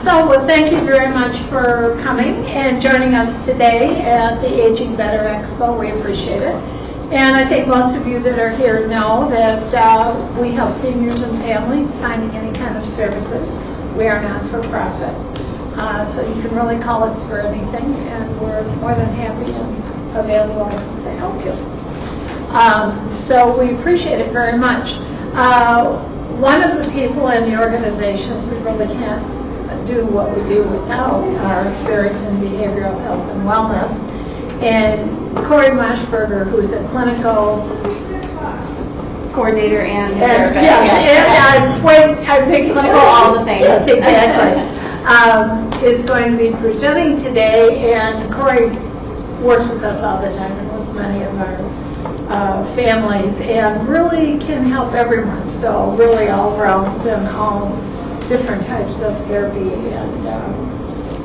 Well, thank you very much for coming and joining us today at the Aging Better Expo. We appreciate it. And I think most of you that are here know that we help seniors and families finding any kind of services. We are not-for-profit. So you can really call us for anything, and we're more than happy and available to help you. So we appreciate it very much. One of the people in the organizations we really can't do what we do without our Barrington Behavioral Health and Wellness, and Cori Moschberger, who's a clinical coordinator and therapist. I'm thinking clinical, all the things. Yes, exactly. Is going to be presenting today, and Cori works with us all the time and with many of our families, and really can help everyone. So really all rounds and all different types of therapy and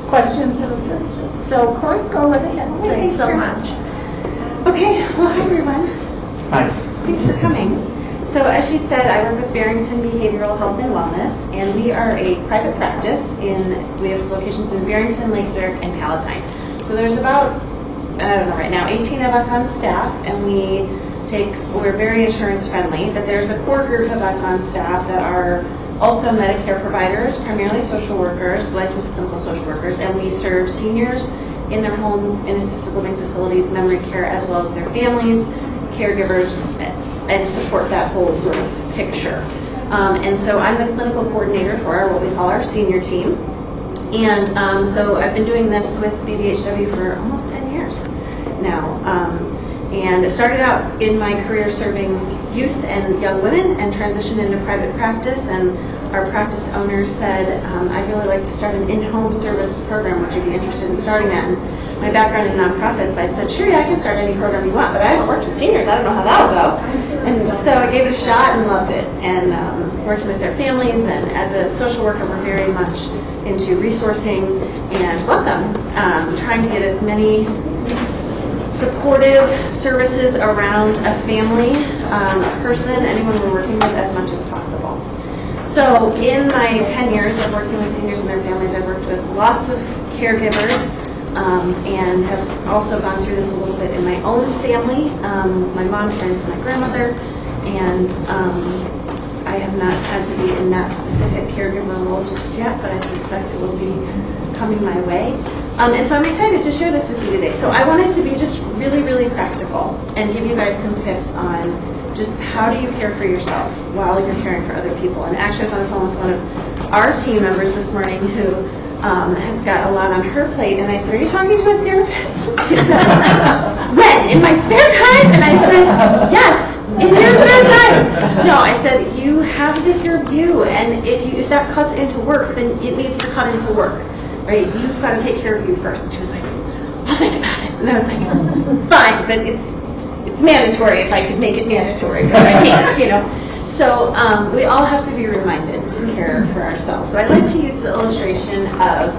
questions and assistance. So Cori, go right ahead. Thanks so much. Okay, well, hi everyone. Hi. Thanks for coming. So as she said, I work with Barrington Behavioral Health and Wellness, and we are a private practice. We have locations in Barrington, Lake Zurich, and Palatine. So there's about, I don't know right now, 18 of us on staff, and we're very insurance friendly, but there's a core group of us on staff that are also Medicare providers, primarily social workers, licensed clinical social workers, and we serve seniors in their homes, in assisted living facilities, memory care, as well as their families, caregivers, and support that whole sort of picture. And so I'm the clinical coordinator for what we call our senior team. And so I've been doing this with BBHW for almost 10 years now. And it started out in my career serving youth and young women and transitioned into private practice. And our practice owner said, I'd really like to start an in-home service program. Would you be interested in starting that? And my background in nonprofits, I said, sure, yeah, I can start any program you want, but I haven't worked with seniors. I don't know how that would go. And so I gave it a shot and loved it. And working with their families, and as a social worker, we're very much into resourcing and welcome, trying to get as many supportive services around a family, a person, anyone we're working with as much as possible. So in my 10 years of working with seniors and their families, I've worked with lots of caregivers, and have also gone through this a little bit in my own family. My mom caring for my grandmother, and I have not had to be in that specific caregiver role just yet, but I suspect it will be coming my way. And so I'm excited to share this with you today. So I wanted to be just really, really practical and give you guys some tips on just how do you care for yourself while you're caring for other people. And actually I was on the phone with one of our team members this morning who has got a lot on her plate, and I said, are you talking to a therapist? When? In my spare time? And I said, yes, in your spare time. No, I said, you have to take care of you, and if that cuts into work, then it needs to cut into work, right? You've got to take care of you first. And she was like, I'll think about it. And I was like, fine, but it's mandatory if I could make it mandatory, but I can't, you know. So we all have to be reminded to care for ourselves. So I like to use the illustration of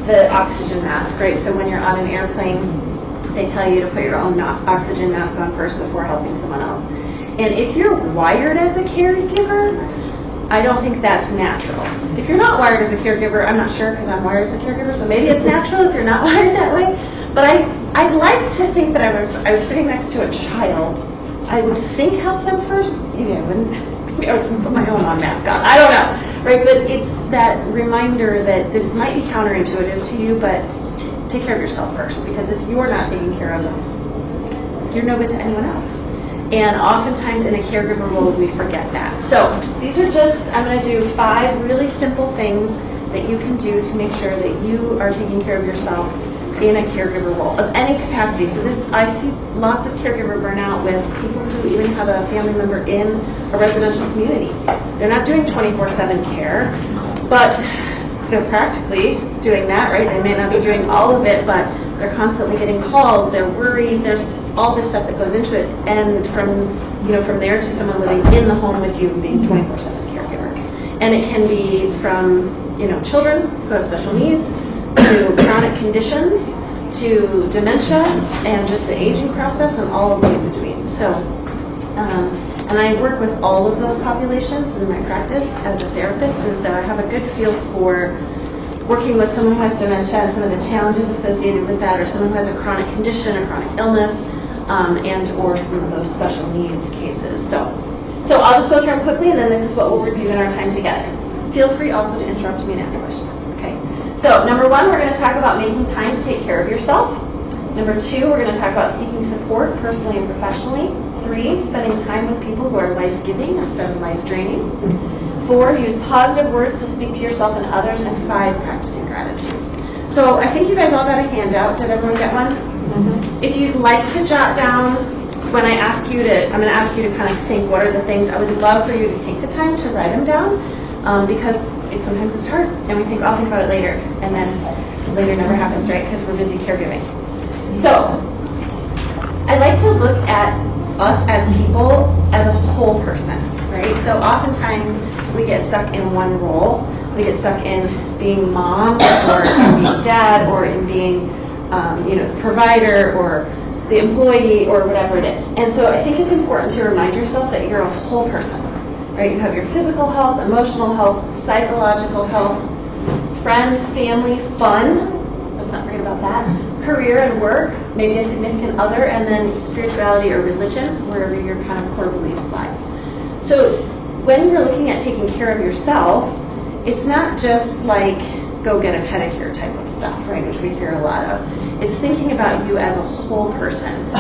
the oxygen mask, right? So when you're on an airplane, they tell you to put your own oxygen mask on first before helping someone else. And if you're wired as a caregiver, I don't think that's natural. If you're not wired as a caregiver, I'm not sure because I'm wired as a caregiver, so maybe it's natural if you're not wired that way. But I'd like to think that I was sitting next to a child, I would think help them first. Maybe I wouldn't. I would just put my own mask on. I don't know, right? But it's that reminder that this might be counterintuitive to you, but take care of yourself first, because if you're not taking care of them, you're no good to anyone else. And oftentimes in a caregiver role, we forget that. So these are just, I'm going to do 5 really simple things that you can do to make sure that you are taking care of yourself in a caregiver role of any capacity. So I see lots of caregiver burnout with people who even have a family member in a residential community. They're not doing 24/7 care, but they're practically doing that, right? They may not be doing all of it, but they're constantly getting calls, they're worried, there's all this stuff that goes into it. And from there to someone living in the home with you being 24/7 caregiver. And it can be from, children who have special needs, to chronic conditions, to dementia, and just the aging process, and all of the in between. So, and I work with all of those populations in my practice as a therapist, and so I have a good feel for working with someone who has dementia and some of the challenges associated with that, or someone who has a chronic condition or chronic illness, and or some of those special needs cases. So I'll just go through them quickly, and then this is what we'll review in our time together. Feel free also to interrupt me and ask questions. Okay. So number 1, we're going to talk about making time to take care of yourself. Number 2, we're going to talk about seeking support personally and professionally. 3, spending time with people who are life-giving instead of life-draining. 4, use positive words to speak to yourself and others. And 5, practicing gratitude. So I think you guys all got a handout. Did everyone get one? Mm-hmm. If you'd like to jot down, when I ask you to, I'm going to ask you to kind of think what are the things. I would love for you to take the time to write them down, because sometimes it's hard, and we think, I'll think about it later, and then later never happens, right? Because we're busy caregiving. So I like to look at us as people as a whole person, right? So oftentimes we get stuck in one role. We get stuck in being mom, or in being dad, or in being provider, or the employee, or whatever it is. And so I think it's important to remind yourself that you're a whole person, right? You have your physical health, emotional health, psychological health, friends, family, fun, let's not forget about that, career and work, maybe a significant other, and then spirituality or religion, wherever your kind of core beliefs lie. So when you're looking at taking care of yourself, it's not just like go get a pedicure type of stuff, right, which we hear a lot of. It's thinking about you as a whole person.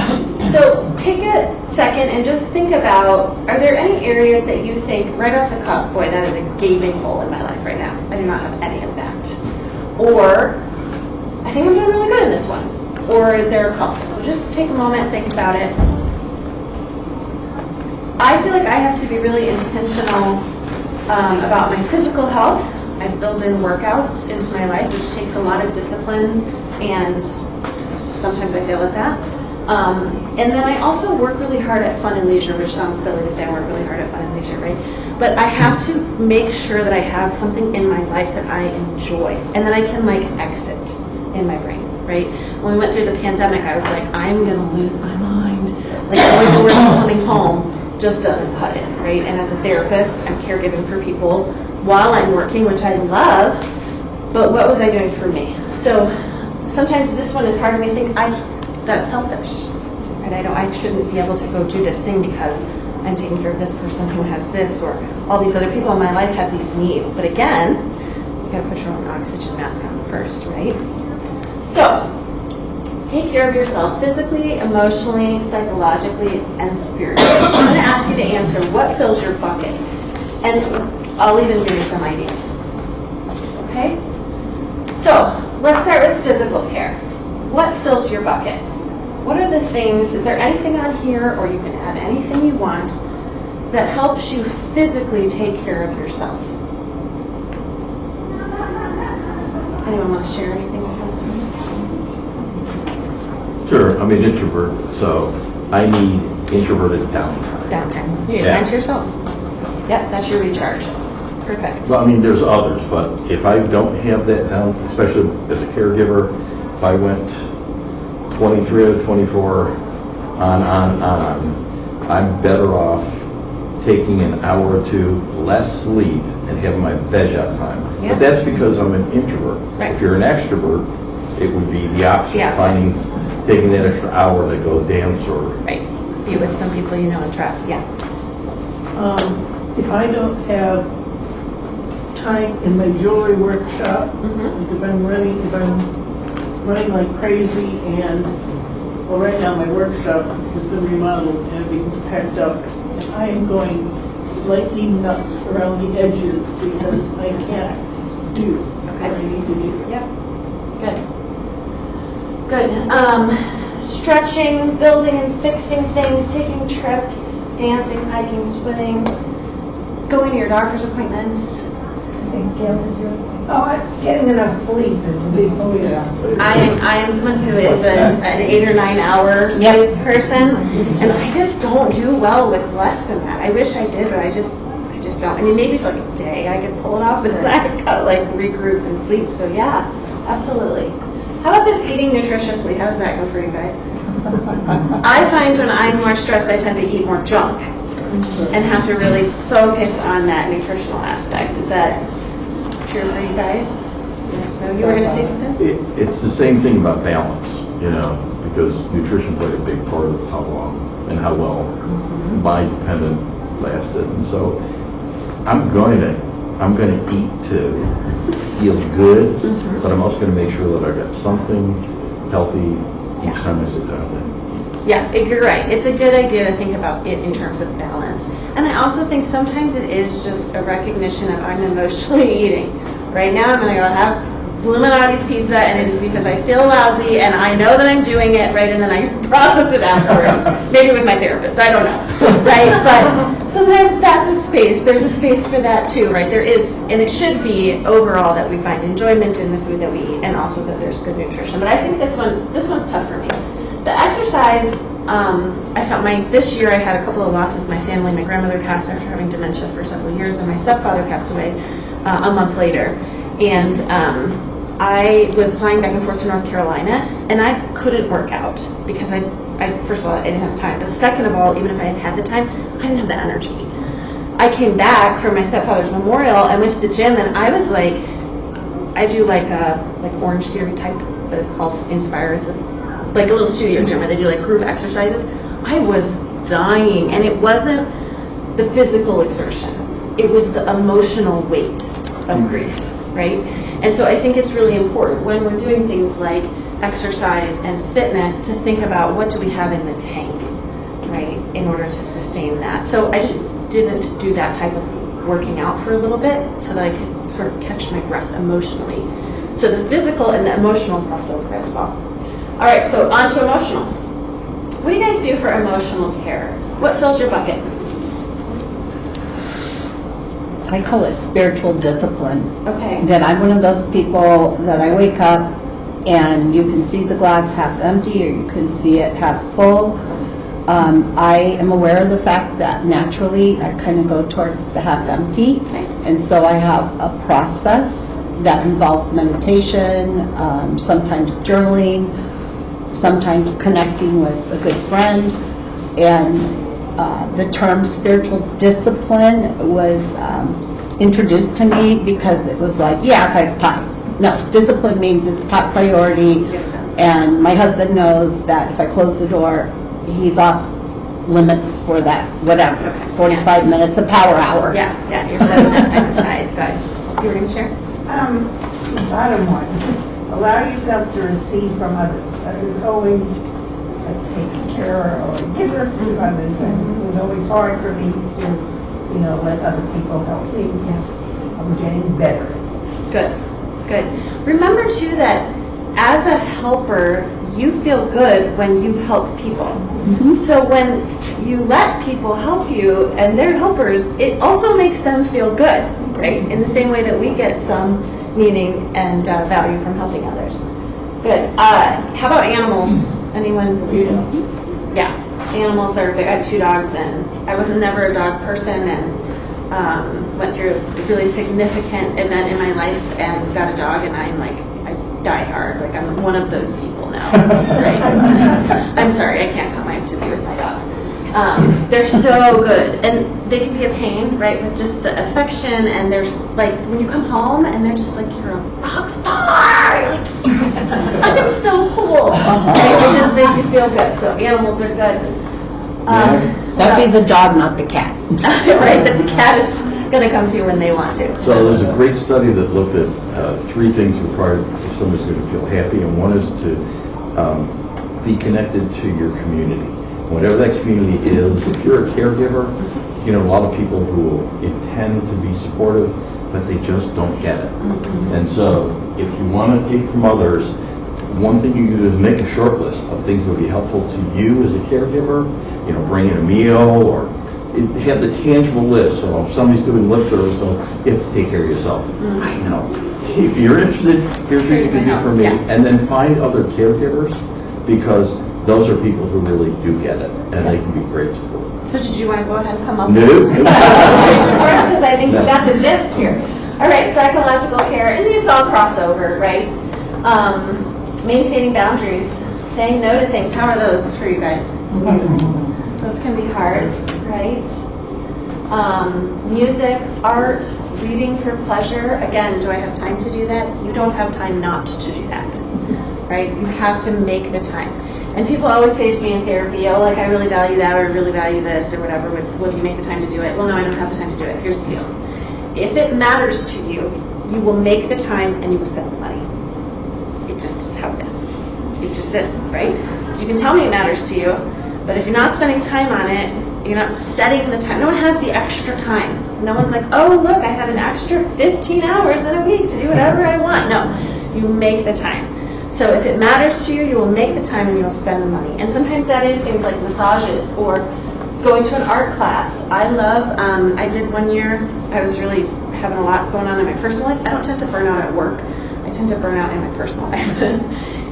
So take a second and just think about, are there any areas that you think, right off the cuff, boy, that is a gaping hole in my life right now. I do not have any of that. Or, I think I'm doing really good in this one. Or is there a couple? So just take a moment, think about it. I feel like I have to be really intentional about my physical health. I build in workouts into my life, which takes a lot of discipline, and sometimes I fail at that. And then I also work really hard at fun and leisure, which sounds silly to say I work really hard at fun and leisure, right? But I have to make sure that I have something in my life that I enjoy, and that I can exit in my brain, right? When we went through the pandemic, I was like, I'm going to lose my mind. Going to work and coming home just doesn't cut it, right? And as a therapist, I'm caregiving for people while I'm working, which I love, but what was I doing for me? So sometimes this one is hard, and I think that's selfish, right? I shouldn't be able to go do this thing because I'm taking care of this person who has this, or all these other people in my life have these needs. But again, you got to put your own oxygen mask on first, right? So take care of yourself physically, emotionally, psychologically, and spiritually. I'm going to ask you to answer what fills your bucket, and I'll even give you some ideas. Okay? So let's start with physical care. What fills your bucket? What are the things, is there anything on here, or you can add anything you want, that helps you physically take care of yourself? Anyone want to share anything that comes to you? Sure, I'm an introvert, so I need introverted downtime. Downtime. You need time to yourself. Yep, that's your recharge. Perfect. Well, there's others, but if I don't have that down, especially as a caregiver, if I went 23 out of 24 on, I'm better off taking an hour or two less sleep and having my veg out time. Yeah. But that's because I'm an introvert. Right. If you're an extrovert, it would be the opposite, taking that extra hour to go dance or... Right. Be with some people you know and trust. Yeah. If I don't have time in my jewelry workshop, like if I'm running like crazy, and well, right now my workshop has been remodeled and everything's packed up, and I am going slightly nuts around the edges because I can't do what I need to do. Yep. Good. Stretching, building and fixing things, taking trips, dancing, hiking, swimming, going to your doctor's appointments. Getting enough sleep is a big I am someone who is an 8 or 9 hour sleep person, and I just don't do well with less than that. I wish I did, but I just don't. Maybe for like a day I could pull it off, but then I got regroup and sleep. So yeah, absolutely. How about this eating nutritiously? How does that go for you guys? I find when I'm more stressed, I tend to eat more junk and have to really focus on that nutritional aspect. Is that true for you guys? So you were going to say something? It's the same thing about balance, because nutrition played a big part of how long and how well my dependent lasted. And so I'm going to eat to feel good, but I'm also going to make sure that I got something healthy each time I sit down. Yeah, you're right. It's a good idea to think about it in terms of balance. And I also think sometimes it is just a recognition of I'm emotionally eating. Right now I'm going to go have Illuminati's pizza, and it is because I feel lousy and I know that I'm doing it, right? And then I process it afterwards, maybe with my therapist, I don't know, right? But sometimes that's a space. There's a space for that too, right? There is, and it should be overall that we find enjoyment in the food that we eat, and also that there's good nutrition. But I think this one's tough for me. The exercise, I felt this year I had a couple of losses. My family, my grandmother passed after having dementia for several years, and my stepfather passed away a month later. And I was flying back and forth to North Carolina, and I couldn't work out because I first of all, I didn't have time. But second of all, even if I had the time, I didn't have the energy. I came back for my stepfather's memorial and went to the gym, and I was like, I do like Orange Theory type, but it's called Inspire. It's like a little studio gym where they do like group exercises. I was dying, and it wasn't the physical exertion. It was the emotional weight of grief, right? And so I think it's really important when we're doing things like exercise and fitness to think about what do we have in the tank, right, in order to sustain that. So I just didn't do that type of working out for a little bit so that I could sort of catch my breath emotionally. So the physical and the emotional crossover as well. All right, so on to emotional. What do you guys do for emotional care? What fills your bucket? I call it spiritual discipline. Okay. That I'm one of those people that I wake up and you can see the glass half empty or you can see it half full. I am aware of the fact that naturally I kind of go towards the half empty. Okay. And so I have a process that involves meditation, sometimes journaling, sometimes connecting with a good friend. And the term spiritual discipline was introduced to me because it was like, yeah, if I have time. No, discipline means it's top priority. Yes, sir. And my husband knows that if I close the door, he's off limits for that, whatever, 45 minutes, a power hour. Yeah, you're setting that time aside. Good. You were going to share? Bottom line, allow yourself to receive from others. That is always a taking care or a giver to others. And it was always hard for me to, let other people help me. I'm getting better. Good. Remember, too, that as a helper, you feel good when you help people. Mm-hmm. So when you let people help you and they're helpers, it also makes them feel good, right? In the same way that we get some meaning and value from helping others. Good. How about animals? Anyone? Yeah. Animals are big. I have 2 dogs, and I was never a dog person, and went through a really significant event in my life and got a dog, and I die hard. Like, I'm one of those people now, right? I'm sorry, I can't come. I have to be with my dogs. They're so good, and they can be a pain, right? But just the affection, and there's like when you come home and they're just like, you're a rock star. You're like, yes, I'm so cool. Right? They just make you feel good. So animals are good. That'd be the dog, not the cat. Right, that the cat is going to come to you when they want to. So there's a great study that looked at 3 things required if somebody's going to feel happy, and one is to be connected to your community. Whatever that community is, if you're a caregiver, a lot of people who intend to be supportive, but they just don't get it. And so if you want to take from others, one thing you can do is make a short list of things that would be helpful to you as a caregiver, bring in a meal or have the tangible list. So if somebody's doing lip service, so you have to take care of yourself. I know. If you're interested, here's what you can do for me. Yeah. And then find other caregivers, because those are people who really do get it, and they can be great support. So did you want to go ahead and come up No. with this? Because I think you got the gist here. All right, psychological care, and these all cross over, right? Maintaining boundaries, saying no to things. How are those for you guys? Those can be hard, right? Music, art, reading for pleasure. Again, do I have time to do that? You don't have time not to do that, right? You have to make the time. And people always say to me in therapy, oh, like I really value that, or I really value this, or whatever. Will you make the time to do it? Well, no, I don't have the time to do it. Here's the deal. If it matters to you, you will make the time and you will spend the money. It just is how it is. It just is, right? So you can tell me it matters to you, but if you're not spending time on it, you're not setting the time. No one has the extra time. No one's like, oh, look, I have an extra 15 hours in a week to do whatever I want. No, you make the time. So if it matters to you, you will make the time and you will spend the money. And sometimes that is things like massages or going to an art class. I love, I did one year, I was really having a lot going on in my personal life. I don't tend to burn out at work. I tend to burn out in my personal life.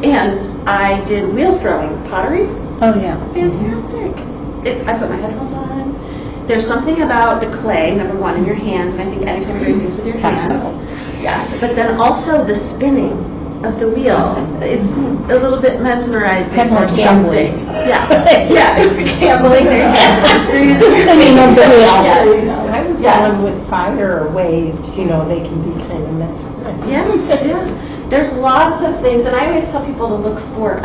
And I did wheel throwing, pottery. Oh, yeah. Fantastic. I put my headphones on. There's something about the clay, number one, in your hands, and I think anytime you're doing things with your hands. Yes, but then also the spinning of the wheel. It's a little bit mesmerizing. Kind of like gambling. Yeah, yeah, gambling. There you go. Spinning of the wheel. I was Yes. going with fire or waves, they can be kind of mesmerizing. Yeah, yeah. There's lots of things, and I always tell people to look for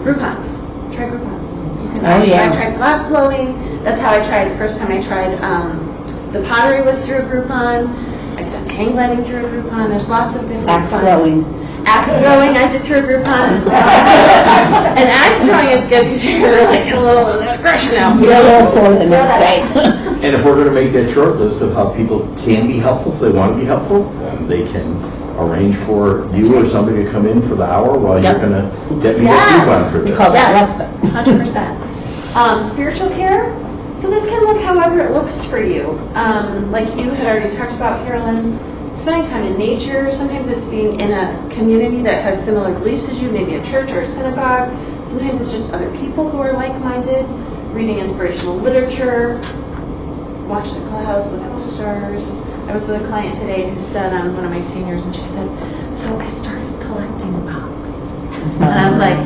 Groupons. Try Groupons. Oh, yeah. I tried glass blowing. That's how I tried. The first time I tried the pottery was through a Groupon. I've done hang gliding through a Groupon. There's lots of different Axe fun- throwing. Axe throwing I did through a Groupon as well. And axe throwing is good because you're like a little aggression out. You're a little sore the next day. And if we're going to make that short list of how people can be helpful, if they want to be helpful, they can arrange for you or somebody to come in for the hour while Yep. you're going to get me a Yes. coupon for We this. call that respite. 100%. Spiritual care. So this can look however it looks for you. Like you had already talked about, Carolyn, spending time in nature. Sometimes it's being in a community that has similar beliefs as you, maybe a church or a synagogue. Sometimes it's just other people who are like-minded. Reading inspirational literature. Watch the clouds, look at the stars. I was with a client today who said, one of my seniors, and she said, so I started collecting rocks. And I was like,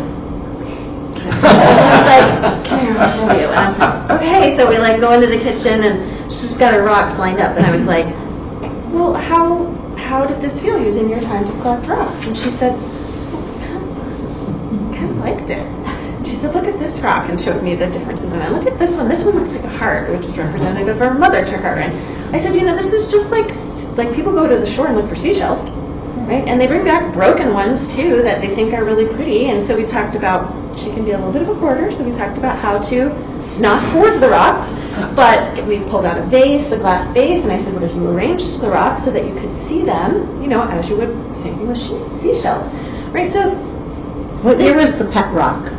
she was like, come here, I'll show you. And I was like, okay. So we go into the kitchen and she's got her rocks lined up. And I was like, well, how did this feel using your time to collect rocks? And she said, well, it's kind of fun. Kind of liked it. And she said, look at this rock, and showed me the differences. And I look at this one. This one looks like a heart, which is representative of her mother to her. And I said, this is just like people go to the shore and look for seashells. Right? And they bring back broken ones too that they think are really pretty. And so we talked about, she can be a little bit of a hoarder, so we talked about how to not hoard the rocks, but we pulled out a vase, a glass vase, and I said, what if you arranged the rocks so that you could see them, as you would, same thing with seashells. Right? So, What year was the pet rock?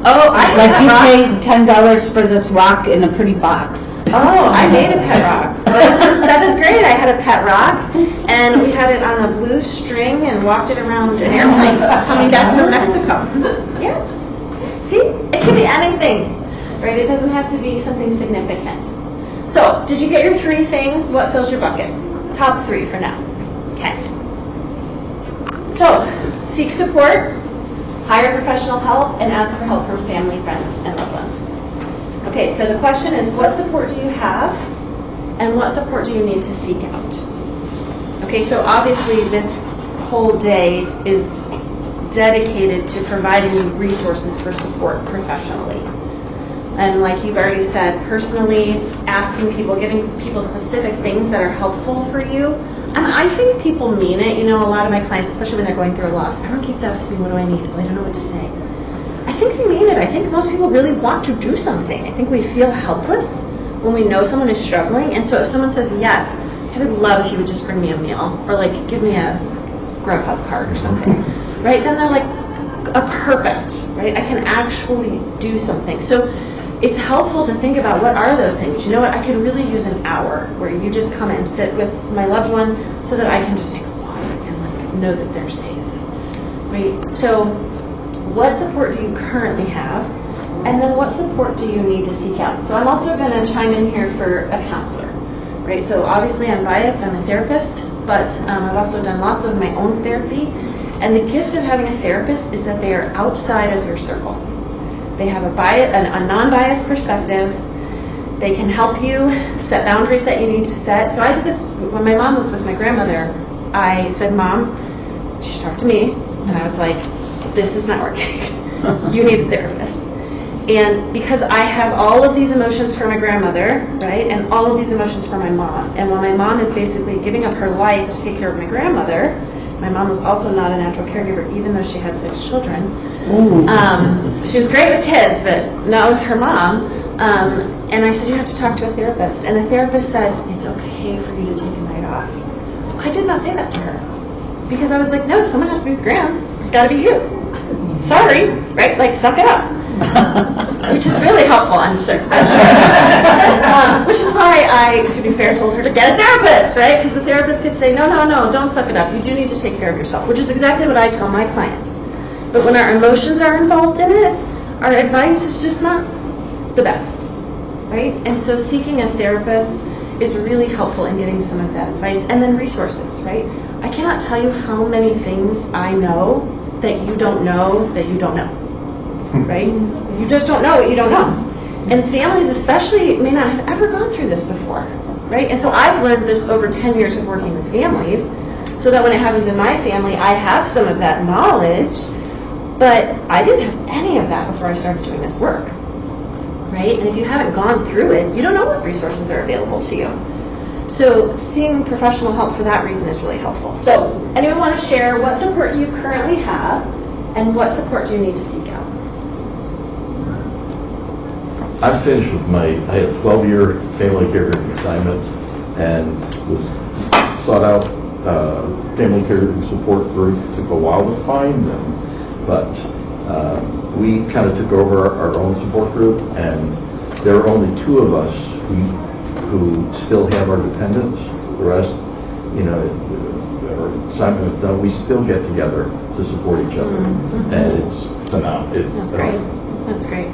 oh, I Like had you rock. paid $10 for this rock in a pretty box. Oh, I made a pet rock. When I was in 7th grade, I had a pet rock, and we had it on a blue string and walked it around an airplane coming back from Mexico. Yeah. See? It can be anything, right? It doesn't have to be something significant. So, did you get your 3 things? What fills your bucket? Top 3 for now. Okay. So, seek support, hire professional help, and ask for help from family, friends, and loved ones. Okay, so the question is, what support do you have, and what support do you need to seek out? Okay, so obviously this whole day is dedicated to providing you resources for support professionally. And like you've already said, personally, asking people, giving people specific things that are helpful for you. And I think people mean it. A lot of my clients, especially when they're going through a loss, everyone keeps asking me, what do I need? Well, I don't know what to say. I think they mean it. I think most people really want to do something. I think we feel helpless when we know someone is struggling. And so if someone says, yes, I would love if you would just bring me a meal, or give me a Grubhub card or something, right? Then they're like, perfect, right? I can actually do something. So it's helpful to think about what are those things. You know what? I could really use an hour where you just come and sit with my loved one so that I can just take a walk and know that they're safe, right? So what support do you currently have? And then what support do you need to seek out? So I'm also going to chime in here for a counselor, right? So obviously I'm biased, I'm a therapist, but I've also done lots of my own therapy. And the gift of having a therapist is that they are outside of your circle. They have a non-biased perspective. They can help you set boundaries that you need to set. So I did this when my mom was with my grandmother. I said, Mom, she talked to me, and I was like, this is not working. You need a therapist. And because I have all of these emotions for my grandmother, right, and all of these emotions for my mom, and when my mom is basically giving up her life to take care of my grandmother, my mom was also not a natural caregiver, even though she had 6 children. She was great with kids, but not with her mom. And I said, you have to talk to a therapist. And the therapist said, it's okay for you to take a night off. I did not say that to her. Because I was like, no, someone has to be with Graham. It's got to be you. Sorry, right? Like, suck it up. Which is really helpful, I'm sure. Which is why I, to be fair, told her to get a therapist, right? Because the therapist could say, no, don't suck it up. You do need to take care of yourself, which is exactly what I tell my clients. But when our emotions are involved in it, our advice is just not the best, right? And so seeking a therapist is really helpful in getting some of that advice. And then resources, right? I cannot tell you how many things I know that you don't know that you don't know, right? You just don't know what you don't know. And families especially may not have ever gone through this before, right? And so I've learned this over 10 years of working with families, so that when it happens in my family, I have some of that knowledge, but I didn't have any of that before I started doing this work, right? And if you haven't gone through it, you don't know what resources are available to you. So seeing professional help for that reason is really helpful. So anyone want to share what support do you currently have and what support do you need to seek out? I'm finished with I had a 12-year family caregiving assignment and was sought out family caregiving support group. It took a while to find them, but we kind of took over our own support group, and there are only 2 of us who still have our dependents. The rest, our assignment is done. We still get together to support each other, and it's phenomenal. That's great. That's great.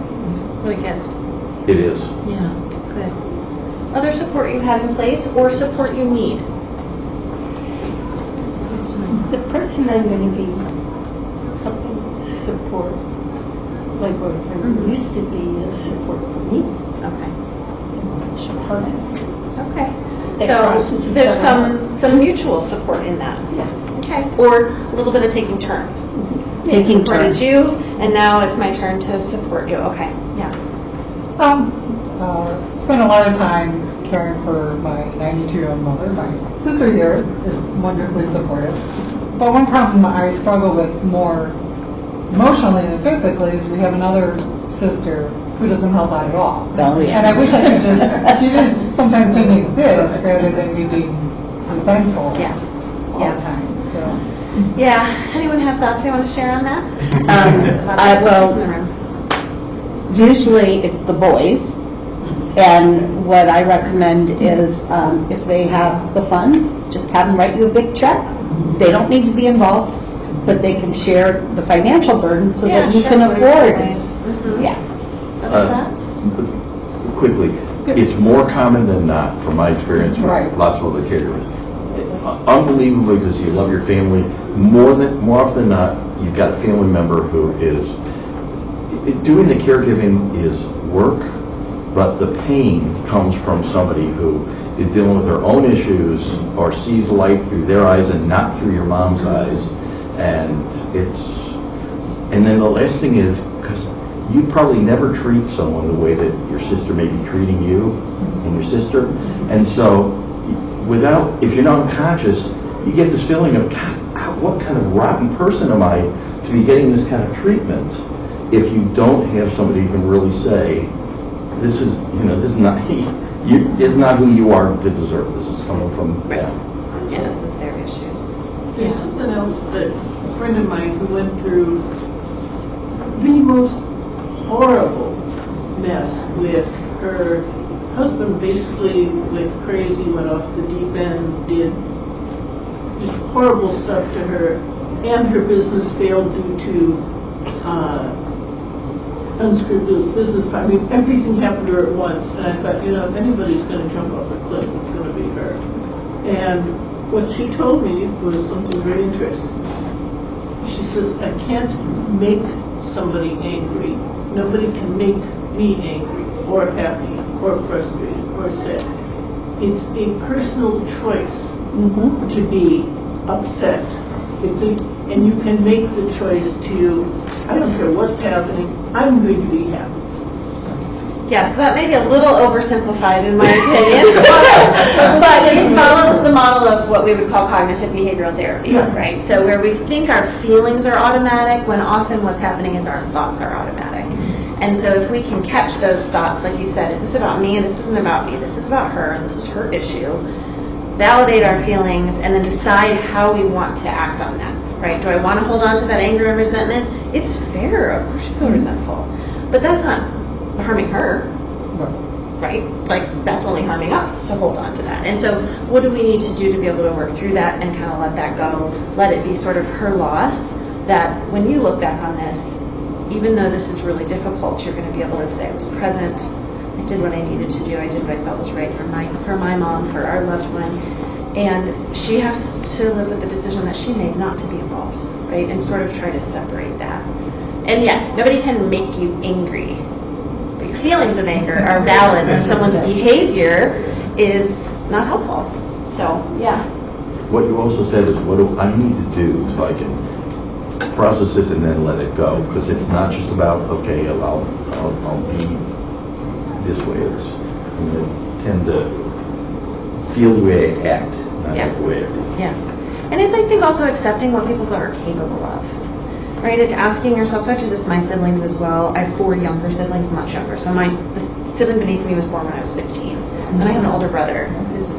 What a gift. It is. Yeah, good. Other support you have in place or support you need? The person I'm going to be helping support my boyfriend used to be a support for me. Okay. Okay. Okay. So there's some mutual support in that. Yeah. Okay. Or a little bit of taking turns. Taking Supported turns. you, and now it's my turn to support you. Okay. Yeah. Spent a lot of time caring for my 92-year-old mother. My sister here is wonderfully supportive. But one problem I struggle with more emotionally than physically is we have another sister who doesn't help out at all. Oh, yeah. And I wish I could she just sometimes didn't exist rather than me being resentful all Yeah. the time. So. Yeah. Anyone have thoughts they want to share on that? Well, In the room. usually it's the boys, and what I recommend is if they have the funds, just have them write you a big check. They don't need to be involved, but they can share the financial burden so that you can afford it. Mm-hmm. Yeah. Other thoughts? Quickly, it's more common than not, from my experience with Right. lots of other caregivers. Unbelievably, because you love your family, more often than not, you've got a family member who is doing the caregiving is work, but the pain comes from somebody who is dealing with their own issues or sees life through their eyes and not through your mom's eyes. And then the last thing is, because you probably never treat someone the way that your sister may be treating you and your sister. And so if you're not unconscious, you get this feeling of, God, what kind of rotten person am I to be getting this kind of treatment? If you don't have somebody who can really say, this is not who you are to deserve. This is coming from them. Yeah, this is their issues. There's something else that a friend of mine who went through the most horrible mess with her husband, basically went crazy, went off the deep end, did just horrible stuff to her, and her business failed due to unscrupulous business. I mean, everything happened to her at once, and I thought, if anybody's going to jump off a cliff, it's going to be her. And what she told me was something very interesting. She says, I can't make somebody angry. Nobody can make me angry or happy. or frustrated or sad. It's a personal choice Mhm. to be upset. And you can make the choice to, I don't care what's happening, I'm going to be happy. Yeah, so that may be a little oversimplified in my opinion, but it follows the model of what we would call cognitive behavioral therapy, Yeah. right? So where we think our feelings are automatic, when often what's happening is our thoughts are automatic. And so if we can catch those thoughts, like you said, is this about me? This isn't about me. This is about her, and this is her issue. Validate our feelings, and then decide how we want to act on that, right? Do I want to hold on to that anger and resentment? It's fair, of course you feel resentful, but that's not harming her, right? It's like, that's only harming us to hold on to that. And so what do we need to do to be able to work through that and kind of let that go, let it be sort of her loss, that when you look back on this, even though this is really difficult, you're going to be able to say, I was present, I did what I needed to do, I did what I felt was right for my mom, for our loved one, and she has to live with the decision that she made not to be involved, right? And sort of try to separate that. And yeah, nobody can make you angry, but your feelings of anger are valid when someone's behavior is not helpful. So, yeah. What you also said is, what do I need to do so I can process this and then let it go? Because it's not just about, okay, I'll be this way. It's, I'm going to tend to feel the way I act, not Yeah. the way I feel. Yeah. And it's, I think, also accepting what people are capable of. Right? It's asking yourself, so I do this with my siblings as well. I have 4 younger siblings, much younger. So the sibling beneath me was born when I was 15. And I have an older brother who's a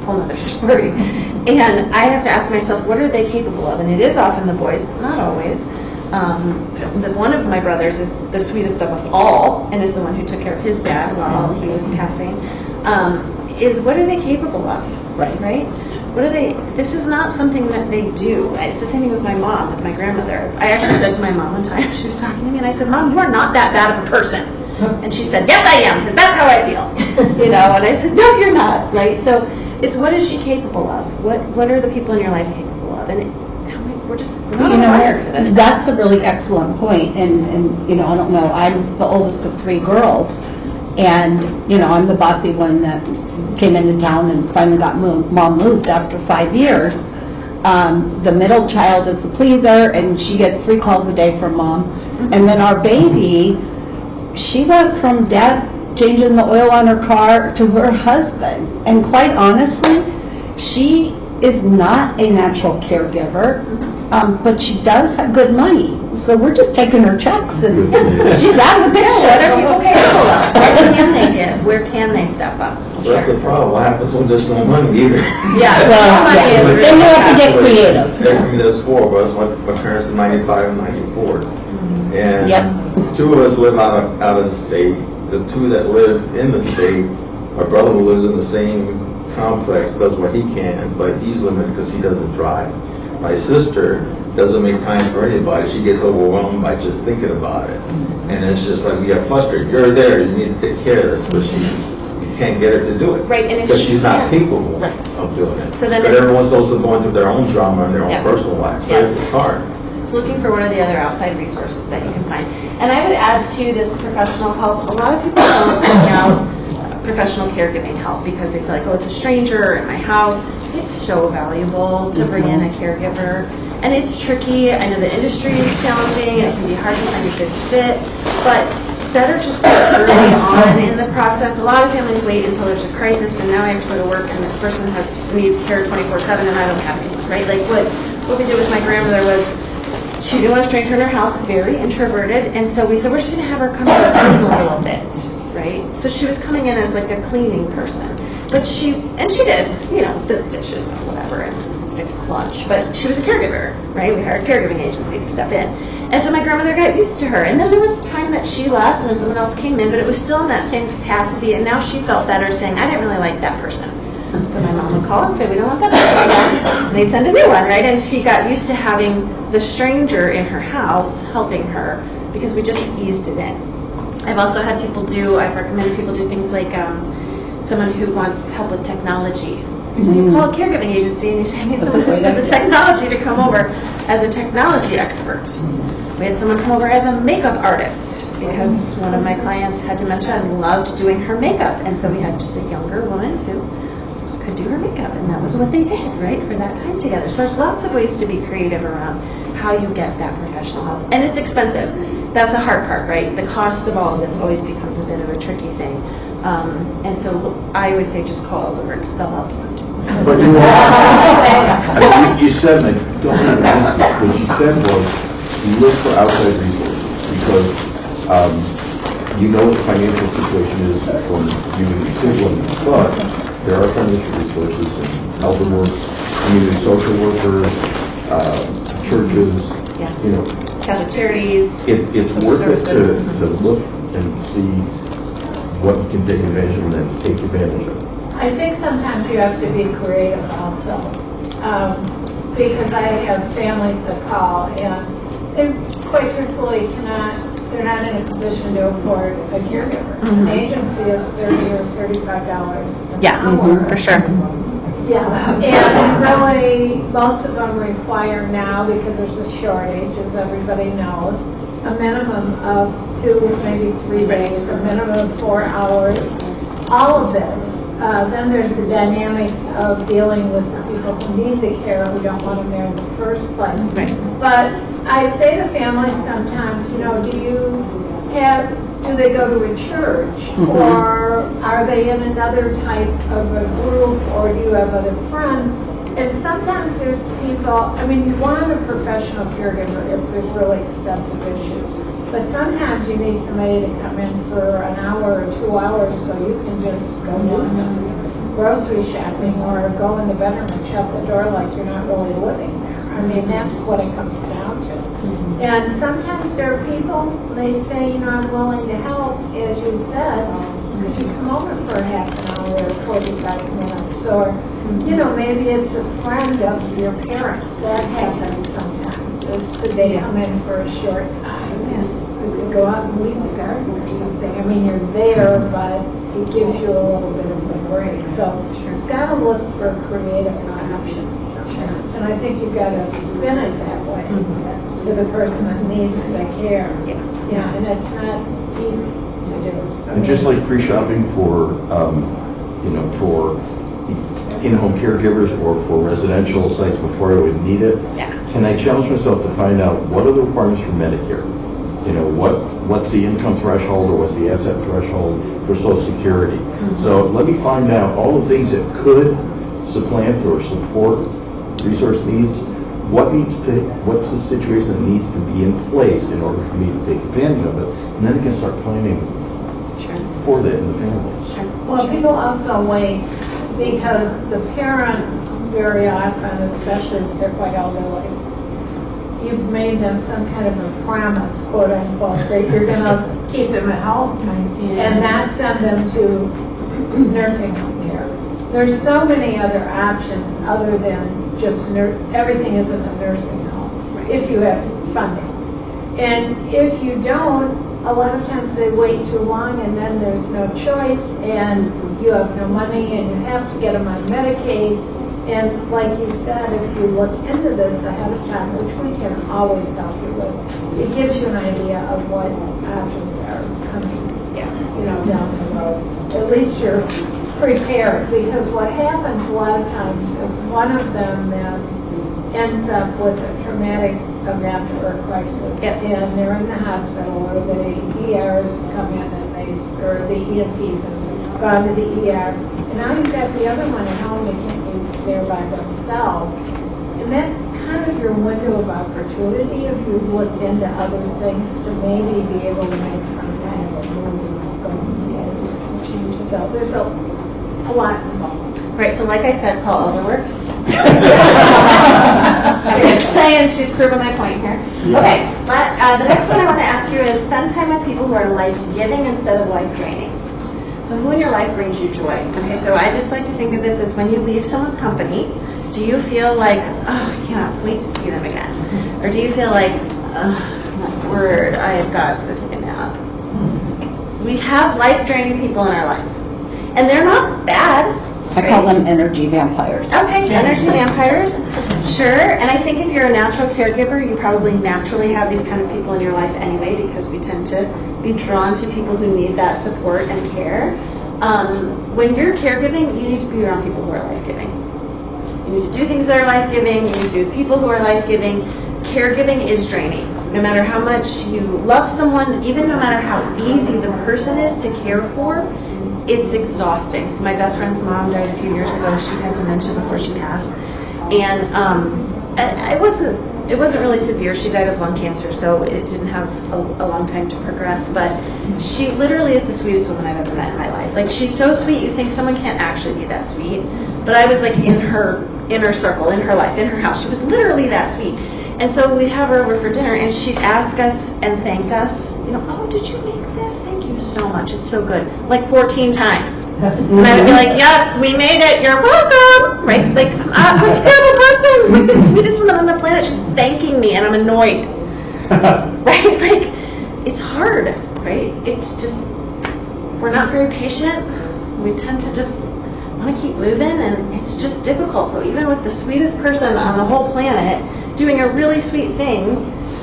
whole other story. And I have to ask myself, what are they capable of? And it is often the boys, but not always. One of my brothers is the sweetest of us all, and is the one who took care of his dad while he was passing. Is what are they capable of? Right? What are they? This is not something that they do. It's the same thing with my mom, with my grandmother. I actually said to my mom one time, she was talking to me, and I said, Mom, you are not that bad of a person. And she said, yes, I am, because that's how I feel. And I said, no, you're not, right? So it's what is she capable of? What are the people in your life capable of? And we're not wired for this. That's a really excellent point. And I don't know, I'm the oldest of 3 girls, and, I'm the bossy one that came into town and finally got mom moved after 5 years. The middle child is the pleaser, and she gets 3 calls a day from mom. And then our baby, she went from dad changing the oil on her car to her husband. And quite honestly, she is not a natural caregiver, but she does have good money. So we're just taking her checks, and she's out of the picture. What are people capable of? What can they give? Where can they step up? That's the problem. What happens when there's no money either? Yeah, Well, money yeah. is really Then you have to tough. get creative. I mean, there's 4 of us. My parents are 95 and 94. And Yep. 2 of us live out of the state. The 2 that live in the state, my brother who lives in the same complex does what he can, but he's limited because he doesn't drive. My sister doesn't make time for anybody. She gets overwhelmed by just thinking about it. And it's just like, we get frustrated. You're there, you need to take care of this, but you can't get her to do it. Right, and if because she she's not can't. capable Right. of doing it. So then but it's- everyone's also going through their own drama and their own Yeah. personal life, so Yeah. it's hard. It's looking for what are the other outside resources that you can find. And I would add to this professional help, a lot of people don't seek out professional caregiving help because they feel like, oh, it's a stranger in my house. It's so valuable to bring in a caregiver. And it's tricky. I know the industry is challenging. It can be hard to find a good fit. But better just start early on in the process. A lot of families wait until there's a crisis and now I have to go to work and this person needs care 24/7 and I don't have anyone, right? Like what we did with my grandmother was she didn't want a stranger in her house, very introverted, and so we said, we're just going to have her come in and clean a little bit, right? So she was coming in as like a cleaning person. But she did, the dishes and whatever, and fixed lunch. But she was a caregiver, right? We hired a caregiving agency to step in. And so my grandmother got used to her. And then there was a time that she left and someone else came in, but it was still in that same capacity, and now she felt better saying, I didn't really like that person. So my mom would call and say, we don't want that person again. And they'd send a new one, right? And she got used to having the stranger in her house helping her because we just eased it in. I've also had people I've recommended people do things like someone who wants help with technology, So you call a caregiving agency and you say, I need That's a someone who's great got the idea. technology to come over as a technology expert. We had someone come over as a makeup artist because one of my clients had dementia and loved doing her makeup. And so we had just a younger woman who could do her makeup, and that was what they did, right, for that time together. So there's lots of ways to be creative around how you get that professional help. And it's expensive. That's a hard part, right? The cost of all of this always becomes a bit of a tricky thing. And so I always say just call Elderworks, they'll help you. But you are, you said, and I don't have an answer, what you said was, you look for outside resources, because you know what the financial situation is from you and your siblings, but there are financial resources in Elderworks, community social workers, churches, Yeah. you know. Catholic charities. It's social worth it services. to look and see what you can take advantage of and then take advantage of. I think sometimes you have to be creative also, because I have families that call and they quite truthfully they're not in a position to afford a caregiver. An agency is $30 or $35 an hour. For sure. Yeah, and really, most of them require now, because there's a shortage, as everybody knows, a minimum of 2, maybe 3 days, a minimum of 4 hours, all of this. Then there's the dynamics of dealing with the people who need the care, who don't want them there in the first place. Right. But I say to families sometimes, do they go to a church? Or are they in another type of a group? Or do you have other friends? And sometimes there's people, you want a professional caregiver if there's really extensive issues. But sometimes you need somebody to come in for an hour or 2 hours so you can just go do some grocery shopping or go in the bedroom and shut the door like you're not really living there. That's what it comes down to. And sometimes there are people, they say, I'm willing to help, as you said, could you come over for half an hour or 45 minutes? Or, maybe it's a friend of your parent. That happens sometimes. Could they come in for a short time? And you could go out and weed the garden or something. You're there, but it gives you a little bit of a break. So you've got to look for creative options sometimes. And I think you've got to spin it that way to the person that needs the care. And it's not easy to do. And just like free shopping for in-home caregivers or for residential sites before I would need it, can I challenge myself to find out what are the requirements for Medicare? What's the income threshold or what's the asset threshold for Social Security? So let me find out all the things that could supplant or support resource needs. What's the situation that needs to be in place in order for me to take advantage of it? And then I can start planning for that in the family. Well, people also wait because the parents very often, especially if they're quite elderly, you've made them some kind of a promise, quote unquote, that you're going to keep them at home and not send them to nursing home care. There's so many other options other than just everything is in a nursing home if you have funding. And if you don't, a lot of times they wait too long and then there's no choice and you have no money and you have to get them on Medicaid. And like you said, if you look into this ahead of time, which we can always help you with, it gives you an idea of what options are coming, down the road. At least you're prepared, because what happens a lot of times is one of them then ends up with a traumatic event or a crisis, and they're in the hospital, or the ERs come in or the EMTs have gone to the ER, and now you've got the other one at home, they can't be there by themselves. And that's kind of your window of opportunity if you've looked into other things to maybe be able to make some kind of a move going forward. So there's a lot involved. Right, so like I said, call Elderworks. I'm just saying, she's proving my point here. Okay, the next one I want to ask you is spend time with people who are life-giving instead of life-draining. So who in your life brings you joy? Okay, so I just like to think of this as when you leave someone's company, do you feel like, oh, I cannot wait to see them again? Or do you feel like, oh, word, I have got to go take a nap? We have life-draining people in our life. And they're not bad. I call them energy vampires. Okay, energy vampires, sure. And I think if you're a natural caregiver, you probably naturally have these kind of people in your life anyway, because we tend to be drawn to people who need that support and care. When you're caregiving, you need to be around people who are life-giving. You need to do things that are life-giving. You need to be with people who are life-giving. Caregiving is draining. No matter how much you love someone, even no matter how easy the person is to care for, it's exhausting. So my best friend's mom died a few years ago. She had dementia before she passed. And it wasn't really severe. She died of lung cancer, so it didn't have a long time to progress. But she literally is the sweetest woman I've ever met in my life. Like, she's so sweet, you think someone can't actually be that sweet. But I was like in her inner circle, in her life, in her house. She was literally that sweet. And so we'd have her over for dinner, and she'd ask us and thank us, oh, did you make this? Thank you so much. It's so good. Like 14 times. And I would be like, yes, we made it. You're welcome. Right? Like, I'm a terrible person. It's like the sweetest woman on the planet. She's thanking me, and I'm annoyed. Right? Like, it's hard. Right? It's just, we're not very patient. We tend to just want to keep moving, and it's just difficult. So even with the sweetest person on the whole planet doing a really sweet thing,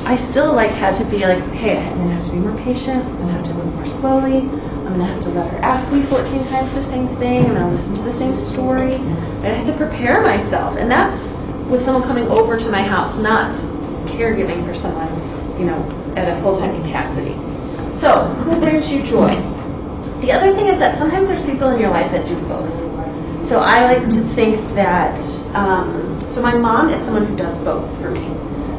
I still had to be like, okay, I'm going to have to be more patient. I'm going to have to move more slowly. I'm going to have to let her ask me 14 times the same thing. I'm going to listen to the same story. I have to prepare myself. And that's with someone coming over to my house, not caregiving for someone, at a full-time capacity. So, who brings you joy? The other thing is that sometimes there's people in your life that do both. So I like to think that, so my mom is someone who does both for me.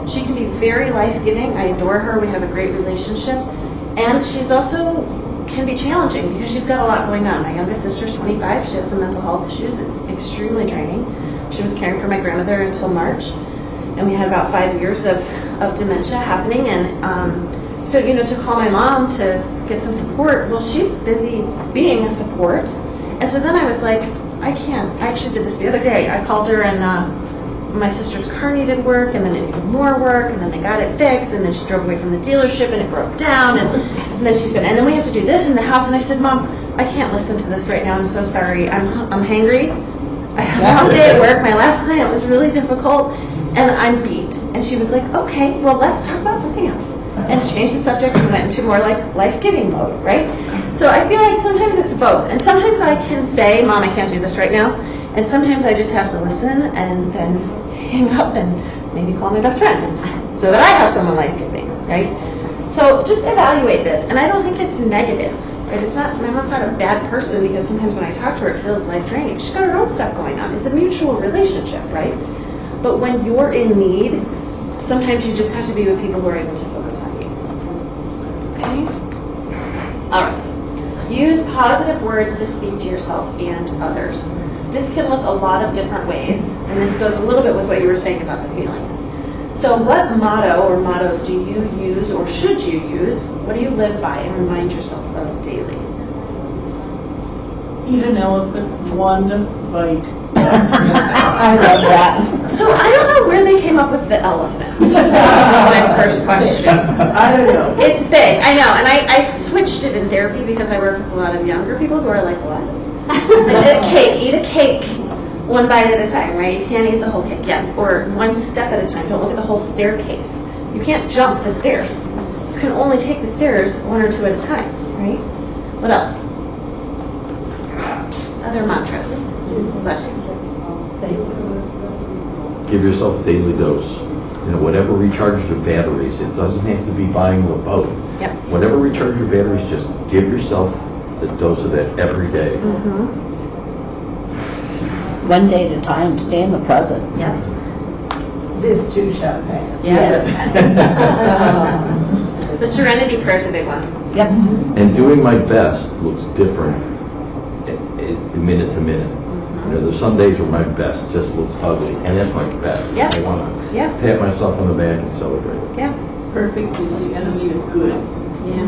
She can be very life-giving. I adore her. We have a great relationship. And she's also can be challenging because she's got a lot going on. My youngest sister's 25. She has some mental health issues. It's extremely draining. She was caring for my grandmother until March. And we had about 5 years of dementia happening. And so, to call my mom to get some support, well, she's busy being a support. And so then I was like, I can't. I actually did this the other day. I called her, and my sister's car needed work, and then it needed more work, and then they got it fixed, and then she drove away from the dealership, and it broke down, and then she said, and then we have to do this in the house. And I said, Mom, I can't listen to this right now. I'm so sorry. I'm hangry. I had a long day at work. My last client was really difficult, and I'm beat. And she was like, okay, well, let's talk about something else. And changed the subject and went into more life-giving mode, right? So I feel like sometimes it's both. And sometimes I can say, Mom, I can't do this right now. And sometimes I just have to listen and then hang up and maybe call my best friend so that I have someone life-giving, right? So just evaluate this. And I don't think it's negative, right? It's not, my mom's not a bad person, because sometimes when I talk to her, it feels life-draining. She's got her own stuff going on. It's a mutual relationship, right? But when you're in need, sometimes you just have to be with people who are able to focus on you. Okay? All right. Use positive words to speak to yourself and others. This can look a lot of different ways, and this goes a little bit with what you were saying about the feelings. So what motto or mottos do you use, or should you use? What do you live by and remind yourself of daily? Eat an elephant, one bite. I love that. So I don't know where they came up with the elephant. My first question. I don't know. It's big, I know, and I switched it in therapy because I work with a lot of younger people who are like, what? Eat a cake, one bite at a time, right? You can't eat the whole cake, yes, or one step at a time. Don't look at the whole staircase. You can't jump the stairs. You can only take the stairs one or two at a time, right? What else? Other mantras. Bless you. Give yourself a daily dose. Whatever recharges your batteries. It doesn't have to be buying a boat. Yep. Whatever recharges your batteries, just give yourself a dose of that every day. Mm-hmm. One day at a time, stay in the present. Yep. This too shall pass. Yes. The serenity prayer is a big one. Yep. And doing my best looks different minute to minute. There's some days where my best just looks ugly, and that's my best. Yeah. I want to Yeah. pat myself on the back and celebrate. Yeah. Perfect is the enemy of good. Yeah.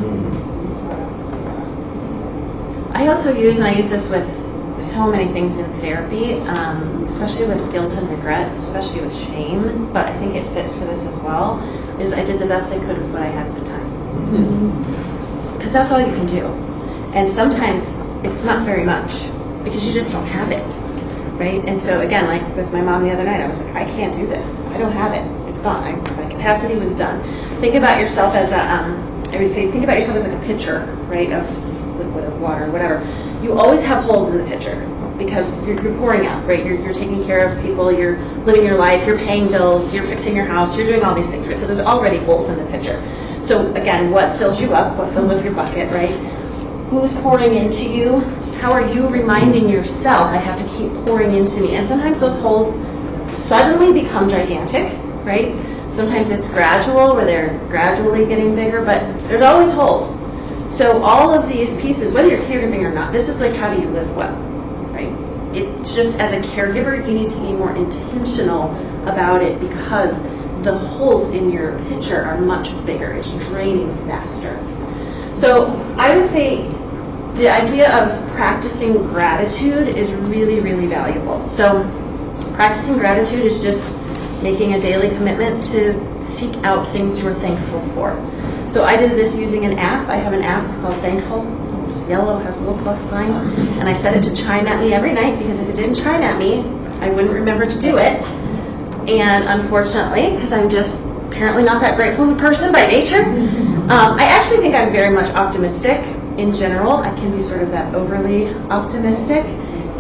I also use, and I use this with so many things in therapy, especially with guilt and regret, especially with shame, but I think it fits for this as well, is I did the best I could with what I had at the time. Because that's all you can do. And sometimes it's not very much, because you just don't have it. right? And so again, like with my mom the other night, I was like, I can't do this. I don't have it. It's gone. My capacity was done. Think about yourself as a, I would say, think about yourself as like a pitcher, right, of liquid, of water, whatever. You always have holes in the pitcher because you're pouring out, right? You're taking care of people, you're living your life, you're paying bills, you're fixing your house, you're doing all these things, right? So there's already holes in the pitcher. So again, what fills you up? What fills up your bucket, right? Who's pouring into you? How are you reminding yourself, I have to keep pouring into me? And sometimes those holes suddenly become gigantic, right? Sometimes it's gradual, where they're gradually getting bigger, but there's always holes. So all of these pieces, whether you're caregiving or not, this is like, how do you live well, right? It's just, as a caregiver, you need to be more intentional about it because the holes in your pitcher are much bigger. It's draining faster. So I would say the idea of practicing gratitude is really, really valuable. So practicing gratitude is just making a daily commitment to seek out things you're thankful for. So I did this using an app. I have an app, it's called Thankful. It's yellow, has a little plus sign. And I set it to chime at me every night because if it didn't chime at me, I wouldn't remember to do it. And unfortunately, because I'm just apparently not that grateful of a person by nature, I actually think I'm very much optimistic in general. I can be sort of that overly optimistic.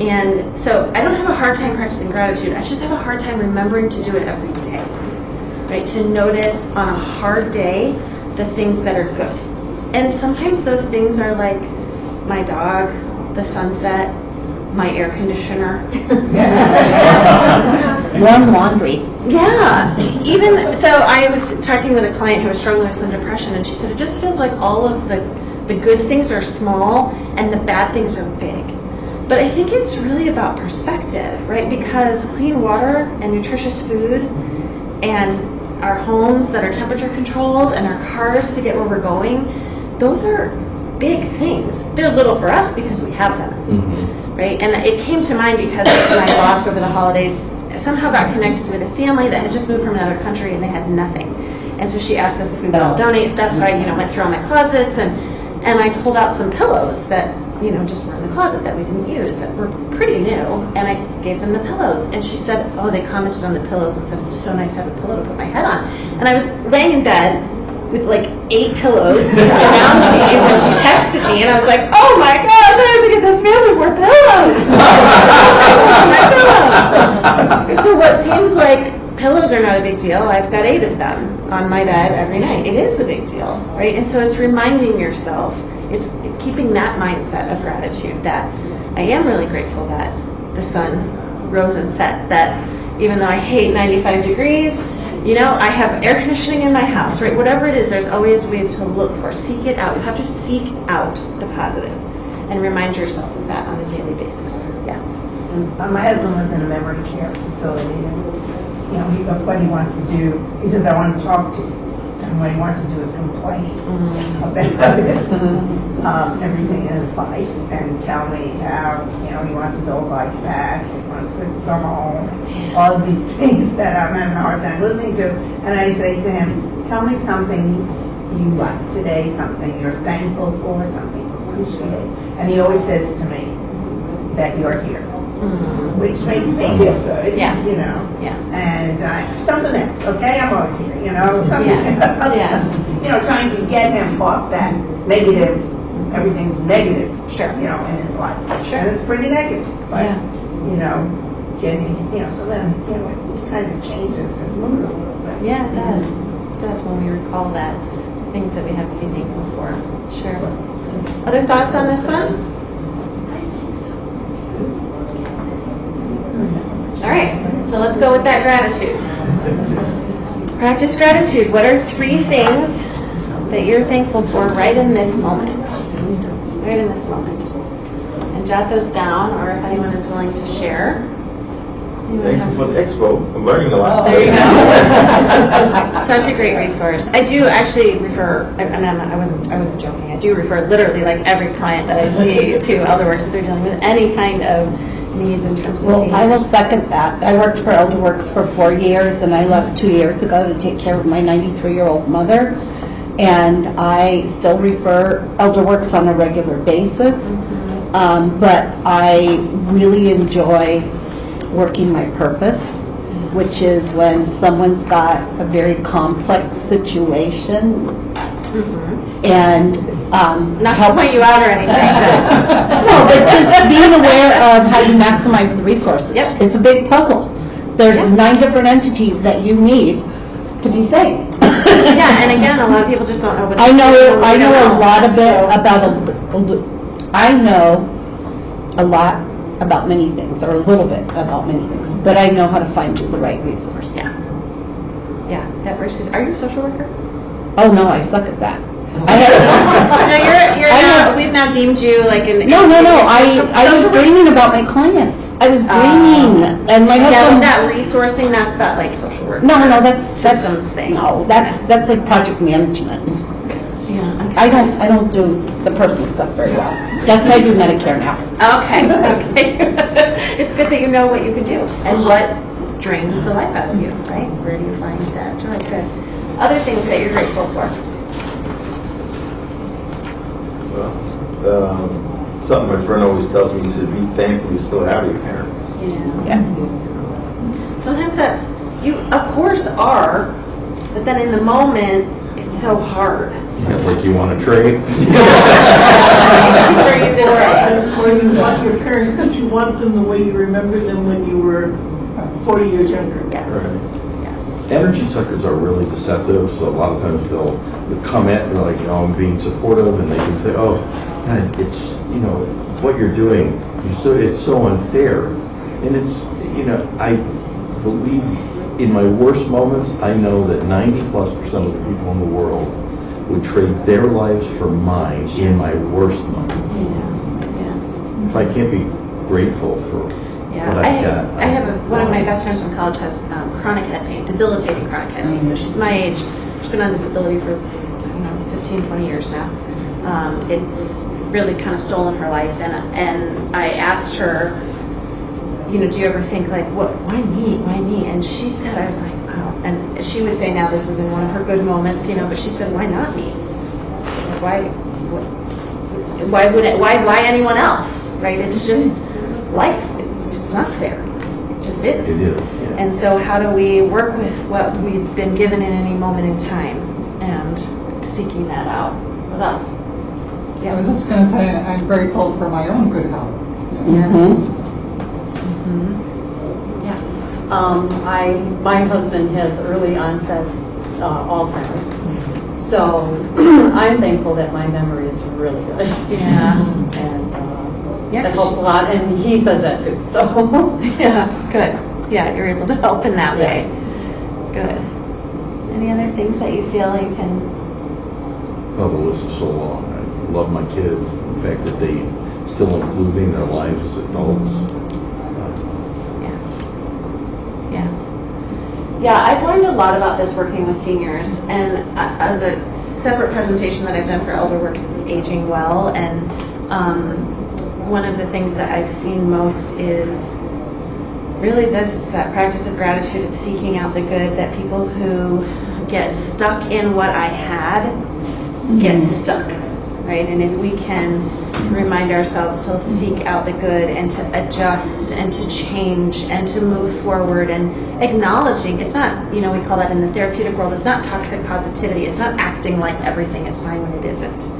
And so I don't have a hard time practicing gratitude. I just have a hard time remembering to do it every day, right? To notice on a hard day the things that are good. And sometimes those things are like my dog, the sunset, my air conditioner. Warm laundry. Yeah. Even so, I was talking with a client who was struggling with some depression, and she said it just feels like all of the good things are small and the bad things are big. But I think it's really about perspective, right? Because clean water and nutritious food and our homes that are temperature controlled and our cars to get where we're going, those are big things. They're little for us because we have them, right? And it came to mind because my boss over the holidays somehow got connected with a family that had just moved from another country and they had nothing. And so she asked us if we would all donate stuff. So I, went through all my closets and I pulled out some pillows that, just were in the closet that we didn't use that were pretty new. And I gave them the pillows. And she said, oh, they commented on the pillows and said, it's so nice to have a pillow to put my head on. And I was laying in bed with like 8 pillows around me when she texted me, and I was like, oh my gosh, I have to get this family more pillows. So what seems like pillows are not a big deal, I've got 8 of them on my bed every night. It is a big deal, right? And so it's reminding yourself, it's keeping that mindset of gratitude that I am really grateful that the sun rose and set, that even though I hate 95 degrees, I have air conditioning in my house, right? Whatever it is, there's always ways to look for. Seek it out. You have to seek out the positive and remind yourself of that on a daily basis. Yeah. My husband was in a memory care facility, and what he wants to do, he says, I want to talk to you. And what he wants to do is complain about it, everything in his life, and tell me how, he wants his old life back, he wants to go home, all of these things that I'm having a hard time listening to. And I say to him, tell me something you like today, something you're thankful for, something you appreciate. And he always says to me that you're here. Which makes me feel good, Yeah. And something else, okay? I'm always here, something Yeah. trying to get him off that negative, everything's negative, Sure. in his life. Sure. And it's pretty negative, but, Yeah. getting, so then, it kind of changes his mood a little bit. Yeah, it does. It does when we recall that, things that we have to be thankful for. Sure. Other thoughts on this one? All right, so let's go with that gratitude. Practice gratitude. What are 3 things that you're thankful for right in this moment? Right in this moment. And jot those down, or if anyone is willing to share. Thank you for the Expo. I'm learning a lot. There you go. Such a great resource. I do actually refer, I wasn't joking, I do refer literally like every client that I see to ElderWorks if they're dealing with any kind of needs in terms of Well, seniors. I will second that. I worked for ElderWorks for 4 years, and I left 2 years ago to take care of my 93-year-old mother. And I still refer ElderWorks on a regular basis. But I really enjoy working my purpose, which is when someone's got a very complex situation and Not to help- point you out or anything. No, but just being aware of how you maximize the resources. Yep. It's a big puzzle. There's Yep. 9 different entities that you need to be safe. Yeah, and again, a lot of people just don't know what. I know a lot of it So- I know a lot about many things, or a little bit about many things, but I know how to find the right resource. Yeah. Yeah, that versus, are you a social worker? Oh, no, I suck at that. No, you're I now, have- we've now deemed you like an. No, I was social dreaming about my clients. I was dreaming, and my Yeah, but husband. that resourcing, that's that like social work. No, that's Systems thing. No, that's like project management. Yeah. I don't do the personal stuff very well. That's why I do Medicare now. Okay, okay. It's good that you know what you can do and what drains the life out of you, right? Where do you find that joy? Good. Other things that you're grateful for? Well, something my friend always tells me, he said, be thankful you still have your parents. Yeah. Sometimes that's, you of course are, but then in the moment, it's so hard. Like you want to trade? For you this way. Or you want your parents, because you want them the way you remember them when you were 40 years younger. Yes, Right. yes. Energy suckers are really deceptive, so a lot of times they'll come at you like, I'm being supportive, and they can say, oh, God, it's, what you're doing, it's so unfair. And it's, I believe in my worst moments, I know that 90+% of the people in the world would trade their lives for mine in my worst moments. Yeah. If I can't be grateful for Yeah, what I've got. I have one of my best friends from college has chronic head pain, debilitating chronic head pain. So she's my age. She's been on disability for 15, 20 years now. It's really kind of stolen her life. And I asked her, do you ever think like, why me? Why me? And she said, I was like, wow. And she would say now this was in one of her good moments, but she said, why not me? Like, why anyone else? Right? It's just life. It's not fair. It just is. It is, yeah. And so how do we work with what we've been given in any moment in time and seeking that out with us? I was just going to say, I'm grateful for my own good health. Yes. Yes. My husband has early onset Alzheimer's, so I'm thankful that my memory is really good. Yeah. And Yeah, that 'cause helps a lot, and he says that too, so. Yeah, good. Yeah, you're able to help in that way. Good. Any other things that you feel you can? Oh, the list is so long. I love my kids, the fact that they still include me in their lives as adults. Yeah, I've learned a lot about this working with seniors, and as a separate presentation that I've done for ElderWorks is Aging Well, and one of the things that I've seen most is really it's that practice of gratitude. It's seeking out the good, that people who get stuck in what I had get stuck, right? And if we can remind ourselves to seek out the good and to adjust and to change and to move forward and acknowledging, it's not, we call that in the therapeutic world, it's not toxic positivity. It's not acting like everything is fine when it isn't.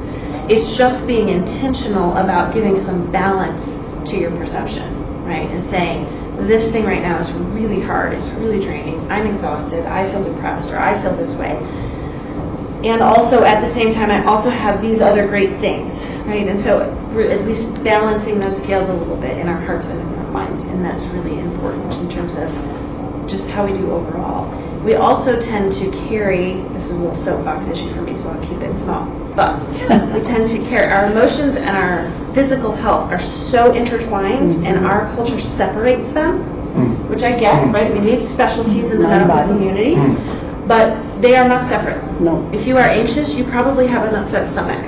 It's just being intentional about giving some balance to your perception, right? And saying, this thing right now is really hard, it's really draining, I'm exhausted, I feel depressed, or I feel this way. And also, at the same time, I also have these other great things, right? And so we're at least balancing those scales a little bit in our hearts and in our minds, and that's really important in terms of just how we do overall. We also tend to carry, this is a little soapbox issue for me, so I'll keep it small, but we tend to carry, our emotions and our physical health are so intertwined, and our culture separates them, which I get, right? We need specialties in the medical community, but they are not separate. No. If you are anxious, you probably have an upset stomach,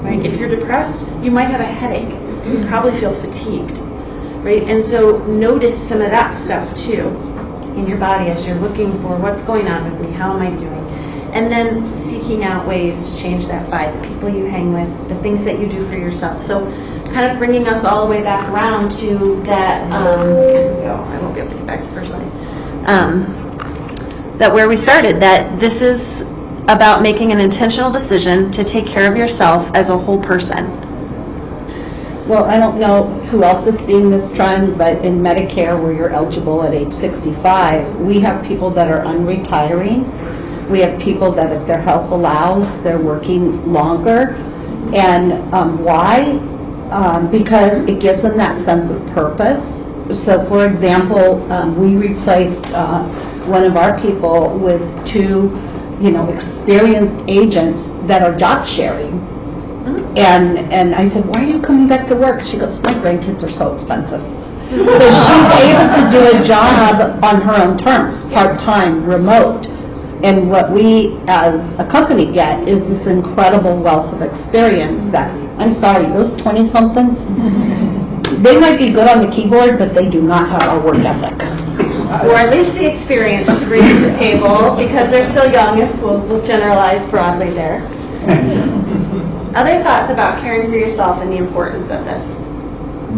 right? If you're depressed, you might have a headache. You probably feel fatigued, right? And so notice some of that stuff too in your body as you're looking for what's going on with me, how am I doing? And then seeking out ways to change that by the people you hang with, the things that you do for yourself. So kind of bringing us all the way back around to that, here we go. I won't be able to get back to the first line. That where we started, that this is about making an intentional decision to take care of yourself as a whole person. Well, I don't know who else is seeing this trend, but in Medicare, where you're eligible at age 65, we have people that are unretiring. We have people that, if their health allows, they're working longer. And why? Because it gives them that sense of purpose. So, for example, we replaced one of our people with two, experienced agents that are job sharing. And I said, why are you coming back to work? She goes, my grandkids are so expensive. So she's able to do a job on her own terms, part-time, remote. And what we as a company get is this incredible wealth of experience that, I'm sorry, those 20-somethings, they might be good on the keyboard, but they do not have our work ethic. Or at least the experience to bring to the table, because they're still young, if we'll generalize broadly there. Other thoughts about caring for yourself and the importance of this?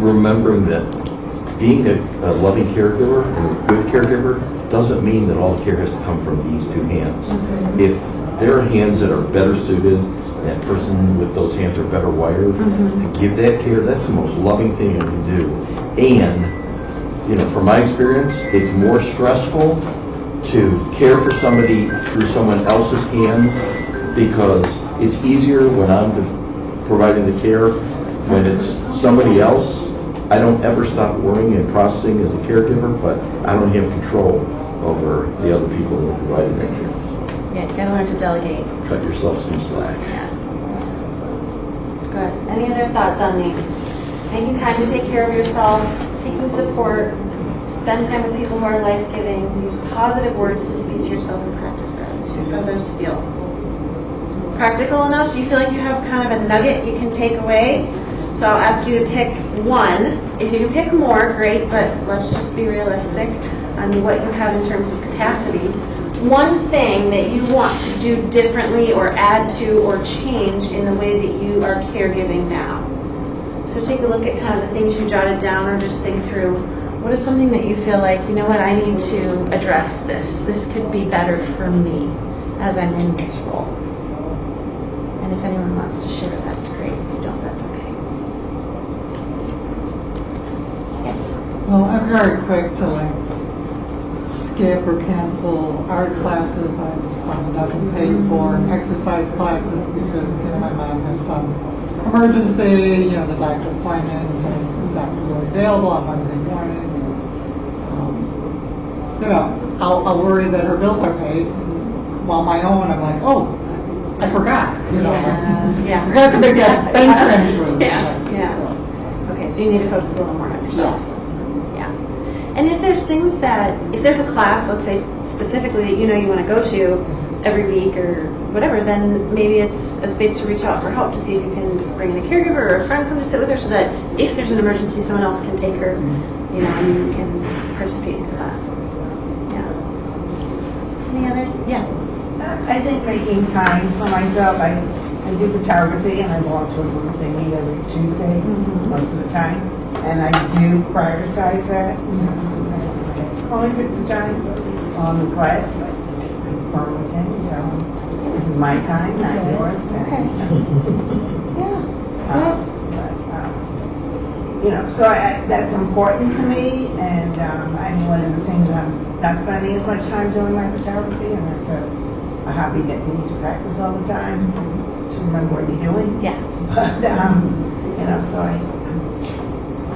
Remembering that being a loving caregiver and a good caregiver doesn't mean that all care has to come from these two hands. If there are hands that are better suited, and that person with those hands are better wired to give that care, that's the most loving thing you can do. And, from my experience, it's more stressful to care for somebody through someone else's hands, because it's easier when I'm providing the care. When it's somebody else, I don't ever stop worrying and processing as a caregiver, but I don't have control over the other people who are providing that care. Yeah, you gotta learn to delegate. Cut yourself some slack. Yeah. Good. Any other thoughts on these? Making time to take care of yourself, seeking support, spend time with people who are life-giving, use positive words to speak to yourself, and practice gratitude. How do those feel? Practical enough? Do you feel like you have kind of a nugget you can take away? So I'll ask you to pick one. If you pick more, great, but let's just be realistic on what you have in terms of capacity. One thing that you want to do differently or add to or change in the way that you are caregiving now. So take a look at kind of the things you jotted down, or just think through, what is something that you feel like, I need to address this. This could be better for me as I'm in this role. And if anyone wants to share, that's great. If you don't, that's okay. Well, I'm very quick to skip or cancel art classes I've signed up and paid for, and exercise classes because, my mom has some emergency, the doctor appointment, and the doctor's only available on Wednesday morning. And, I'll worry that her bills are paid, while my own, I'm like, oh, I forgot, Yeah. I forgot to make that bank transfer. Yeah. Okay, so you need to focus a little more on yourself. Yeah. And if there's things if there's a class, let's say specifically that you want to go to every week or whatever, then maybe it's a space to reach out for help to see if you can bring in a caregiver or a friend come to sit with her, so that if there's an emergency, someone else can take her, and you can participate in the class. Yeah. Any other? Yeah. I think making time for myself, I do photography and I belong to a group, they meet every Tuesday most of the time, and I do prioritize that. Only 50 times on the class, but I'm firm with him, tell him this is my time, not yours. Okay. So that's important to me, and one of the things I'm not spending as much time doing my photography, and that's a hobby that you need to practice all the time to remember what you're doing. Yeah. But, so I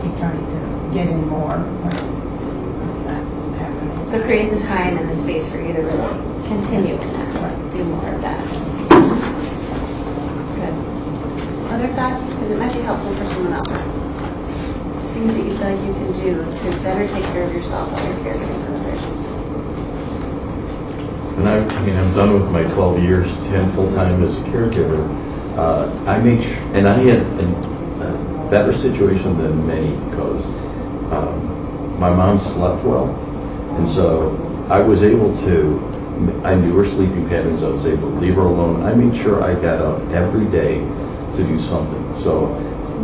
keep trying to get in more, but it's not happening. So create the time and the space for you to really continue in that, do more of that. Good. Other thoughts? Because it might be helpful for someone else. Things that you feel like you can do to better take care of yourself while you're caregiving for others. And I'm done with my 12 years, 10 full-time as a caregiver. I make sure, and I had a better situation than many because my mom slept well, and so I was able to. I knew her sleeping patterns. I was able to leave her alone. I made sure I got up every day to do something. So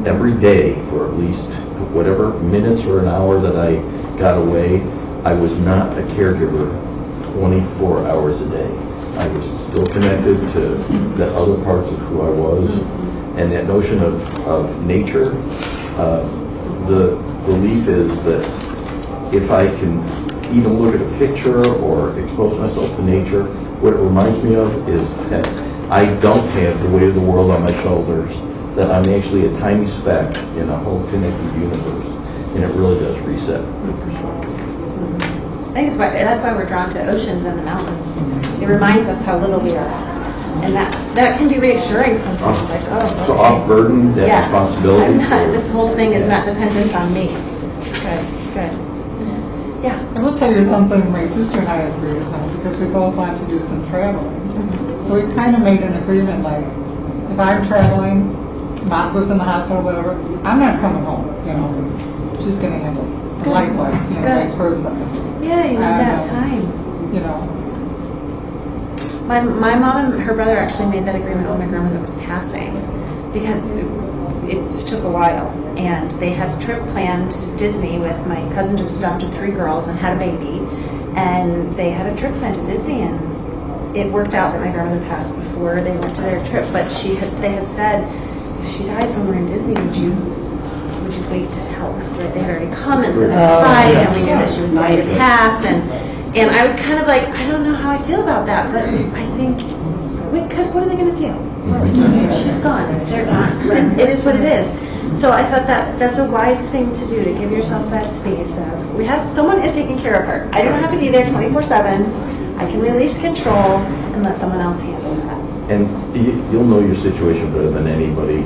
every day for at least whatever minutes or an hour that I got away, I was not a caregiver 24 hours a day. I was still connected to the other parts of who I was. And that notion of nature, the belief is that if I can even look at a picture or expose myself to nature, what it reminds me of is that I don't have the weight of the world on my shoulders, that I'm actually a tiny speck in a whole connected universe, and it really does reset the perspective. I think that's why we're drawn to oceans and the mountains. It reminds us how little we are. And that can be reassuring sometimes, like, oh, okay. So off-burden, that Yeah. responsibility. This whole thing is not dependent on me. Good, good. Yeah. I will tell you something my sister and I agree on, because we both want to do some traveling. So we kind of made an agreement, like, if I'm traveling, Mom goes in the hospital, whatever, I'm not coming home, she's going to handle it. Good. Likewise, Good. vice versa. Yeah, you need that time. You know, My mom and her brother actually made that agreement when my grandmother was passing, because it took a while, and they had a trip planned to Disney with my cousin just adopted 3 girls and had a baby, and they had a trip planned to Disney, and it worked out that my grandmother passed before they went to their trip, but they had said, if she dies when we're in Disney, would you wait to tell us? Right? They had already come and said goodbye, and we knew that she was going to pass, and I was kind of like, I don't know how I feel about that, but I think, because what are they going to do? She's gone. They're not. It is what it is. So I thought that's a wise thing to do, to give yourself that space of, someone is taking care of her. I don't have to be there 24/7. I can release control and let someone else handle that. And you'll know your situation better than anybody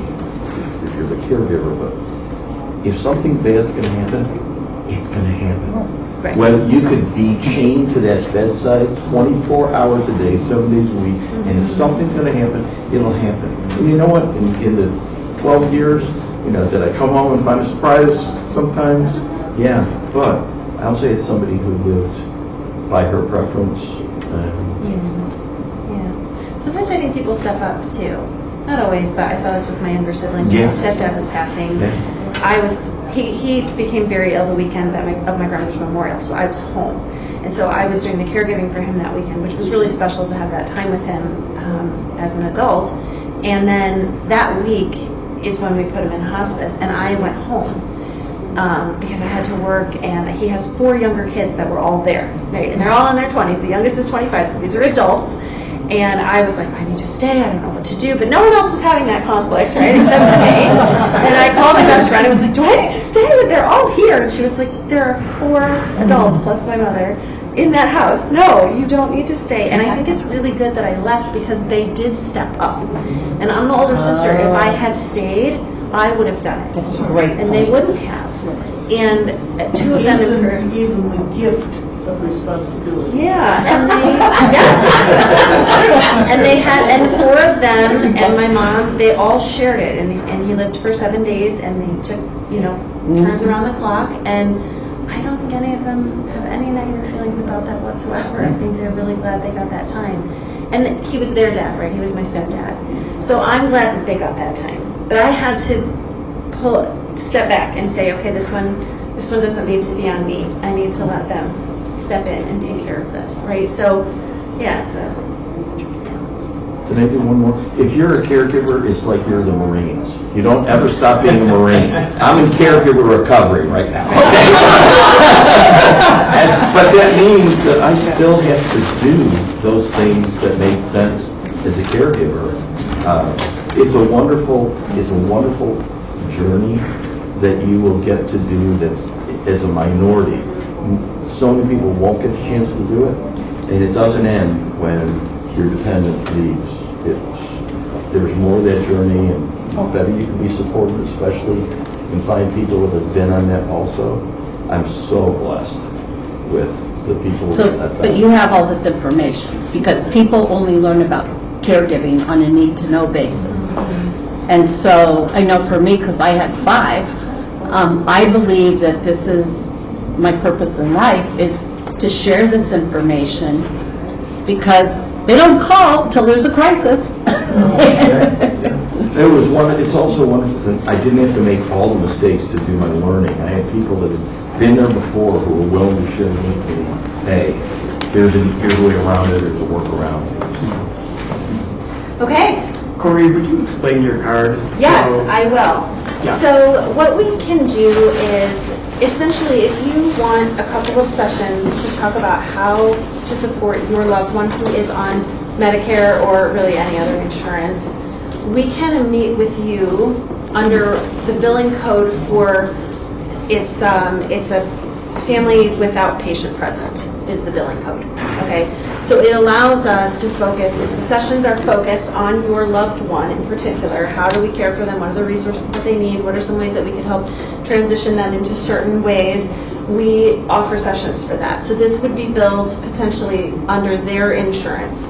if you're the caregiver, but if something bad's going to happen, it's going to happen. Right. Well, you could be chained to that bedside 24 hours a day, 7 days a week, and if something's going to happen, it'll happen. And you know what? In the 12 years, did I come home and find a surprise sometimes? Yeah, but I'll say it's somebody who lived by her preference. Yeah. Sometimes I think people step up too. Not always, but I saw this with my younger siblings. When my stepdad was passing, he became very ill the weekend of my grandmother's memorial, so I was home. And so I was doing the caregiving for him that weekend, which was really special to have that time with him as an adult. And then that week is when we put him in hospice, and I went home because I had to work, and he has 4 younger kids that were all there, right? And they're all in their 20s. The youngest is 25, so these are adults. And I was like, I need to stay, I don't know what to do. But no one else was having that conflict, right, except for me. And I called my best friend and was like, do I need to stay? But they're all here. And she was like, there are 4 adults plus my mother in that house. No, you don't need to stay. And I think it's really good that I left, because they did step up. And I'm the older sister. If I had stayed, I would have done it. Great. And they wouldn't have. And 2 of them in her. Gave them the gift of responsibility. Yeah, and and 4 of them and my mom, they all shared it, and he lived for 7 days, and they took, turns around the clock, and I don't think any of them have any negative feelings about that whatsoever. I think they're really glad they got that time. And he was their dad, right? He was my stepdad. So I'm glad that they got that time. But I had to step back and say, okay, this one doesn't need to be on me. I need to let them step in and take care of this, right? So, yeah, it's a tricky balance. Can I do one more? If you're a caregiver, it's like you're the Marines. You don't ever stop being a Marine. I'm in caregiver recovery right now. But that means that I still have to do those things that make sense as a caregiver. It's a wonderful journey that you will get to do that's as a minority. So many people won't get the chance to do it, and it doesn't end when your dependent leaves. There's more of that journey, and the better you can be supported, especially you can find people that have been on that also. I'm so blessed with the people that But you have all this information, because people only learn about caregiving on a need-to-know basis. And so I know for me, because I had 5, I believe that this is my purpose in life, is to share this information, because they don't call till there's a crisis. It was it's also wonderful that I didn't have to make all the mistakes to do my learning. I had people that had been there before who were willing to share with me, hey, here's a way around it, there's a workaround. Okay, Cori, would you explain your card? yes, I will. Yeah. So what we can do is, essentially, if you want a couple of sessions to talk about how to support your loved one who is on Medicare or really any other insurance, we can meet with you under the billing code for, it's a family without patient present is the billing code, okay? So it allows us to focus, if the sessions are focused on your loved one in particular, how do we care for them, what are the resources that they need, what are some ways that we can help transition them into certain ways, we offer sessions for that. So this would be billed potentially under their insurance,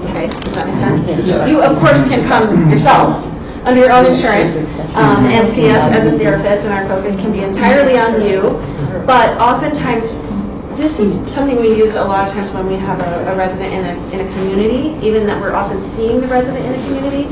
okay? Does that make sense? Yeah. You, of course, can come yourself under your own insurance and see us as a therapist, and our focus can be entirely on you. But oftentimes, this is something we use a lot of times when we have a resident in a community, even that we're often seeing the resident in a community,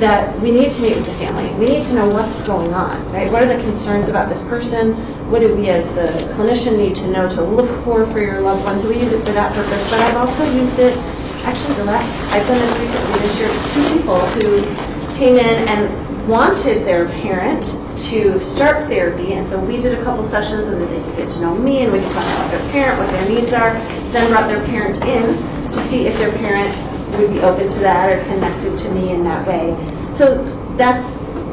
that we need to meet with the family. We need to know what's going on, right? What are the concerns about this person? What do we as the clinician need to know to look for your loved one? So we use it for that purpose. But I've also used it, actually I've done this recently this year with 2 people who came in and wanted their parent to start therapy, and so we did a couple sessions so that they could get to know me and we could talk about their parent, what their needs are, then brought their parent in to see if their parent would be open to that or connected to me in that way. So that's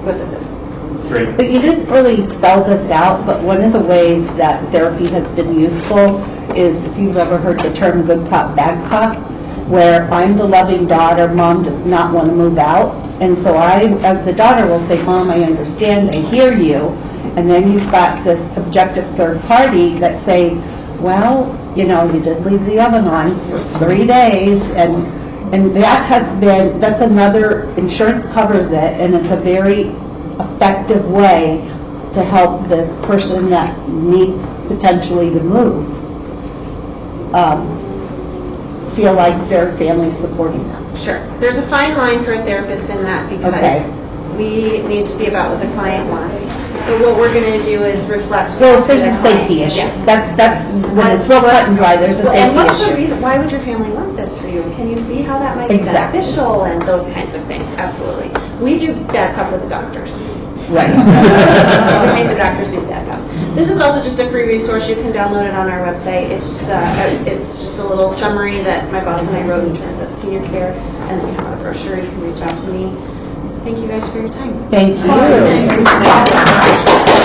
what this is. Great. But you didn't really spell this out, but one of the ways that therapy has been useful is, if you've ever heard the term good cop, bad cop, where I'm the loving daughter, mom does not want to move out. And so I, as the daughter, will say, Mom, I understand, I hear you. And then you've got this objective third party that say, well, you know, you did leave the oven on for 3 days, and that has been, that's another, insurance covers it, and it's a very effective way to help this person that needs potentially to move feel like their family's supporting them. Sure. There's a fine line for a therapist in that because Okay. we need to be about what the client wants. But what we're going to do is reflect. Well, if to there's the a client. safety issue, Yes. that's when it's real cut and dry, there's a Well, and what's the safety issue. reason? Why would your family want this for you? Can you see how that might be Exactly. beneficial and those kinds of things? Absolutely. We do backup with the doctors. Right. We make the doctors do backups. This is also just a free resource. You can download it on our website. It's just a little summary that my boss and I wrote in terms of senior care, and then we have a brochure. You can reach out to me. Thank you guys for your time. Thank you.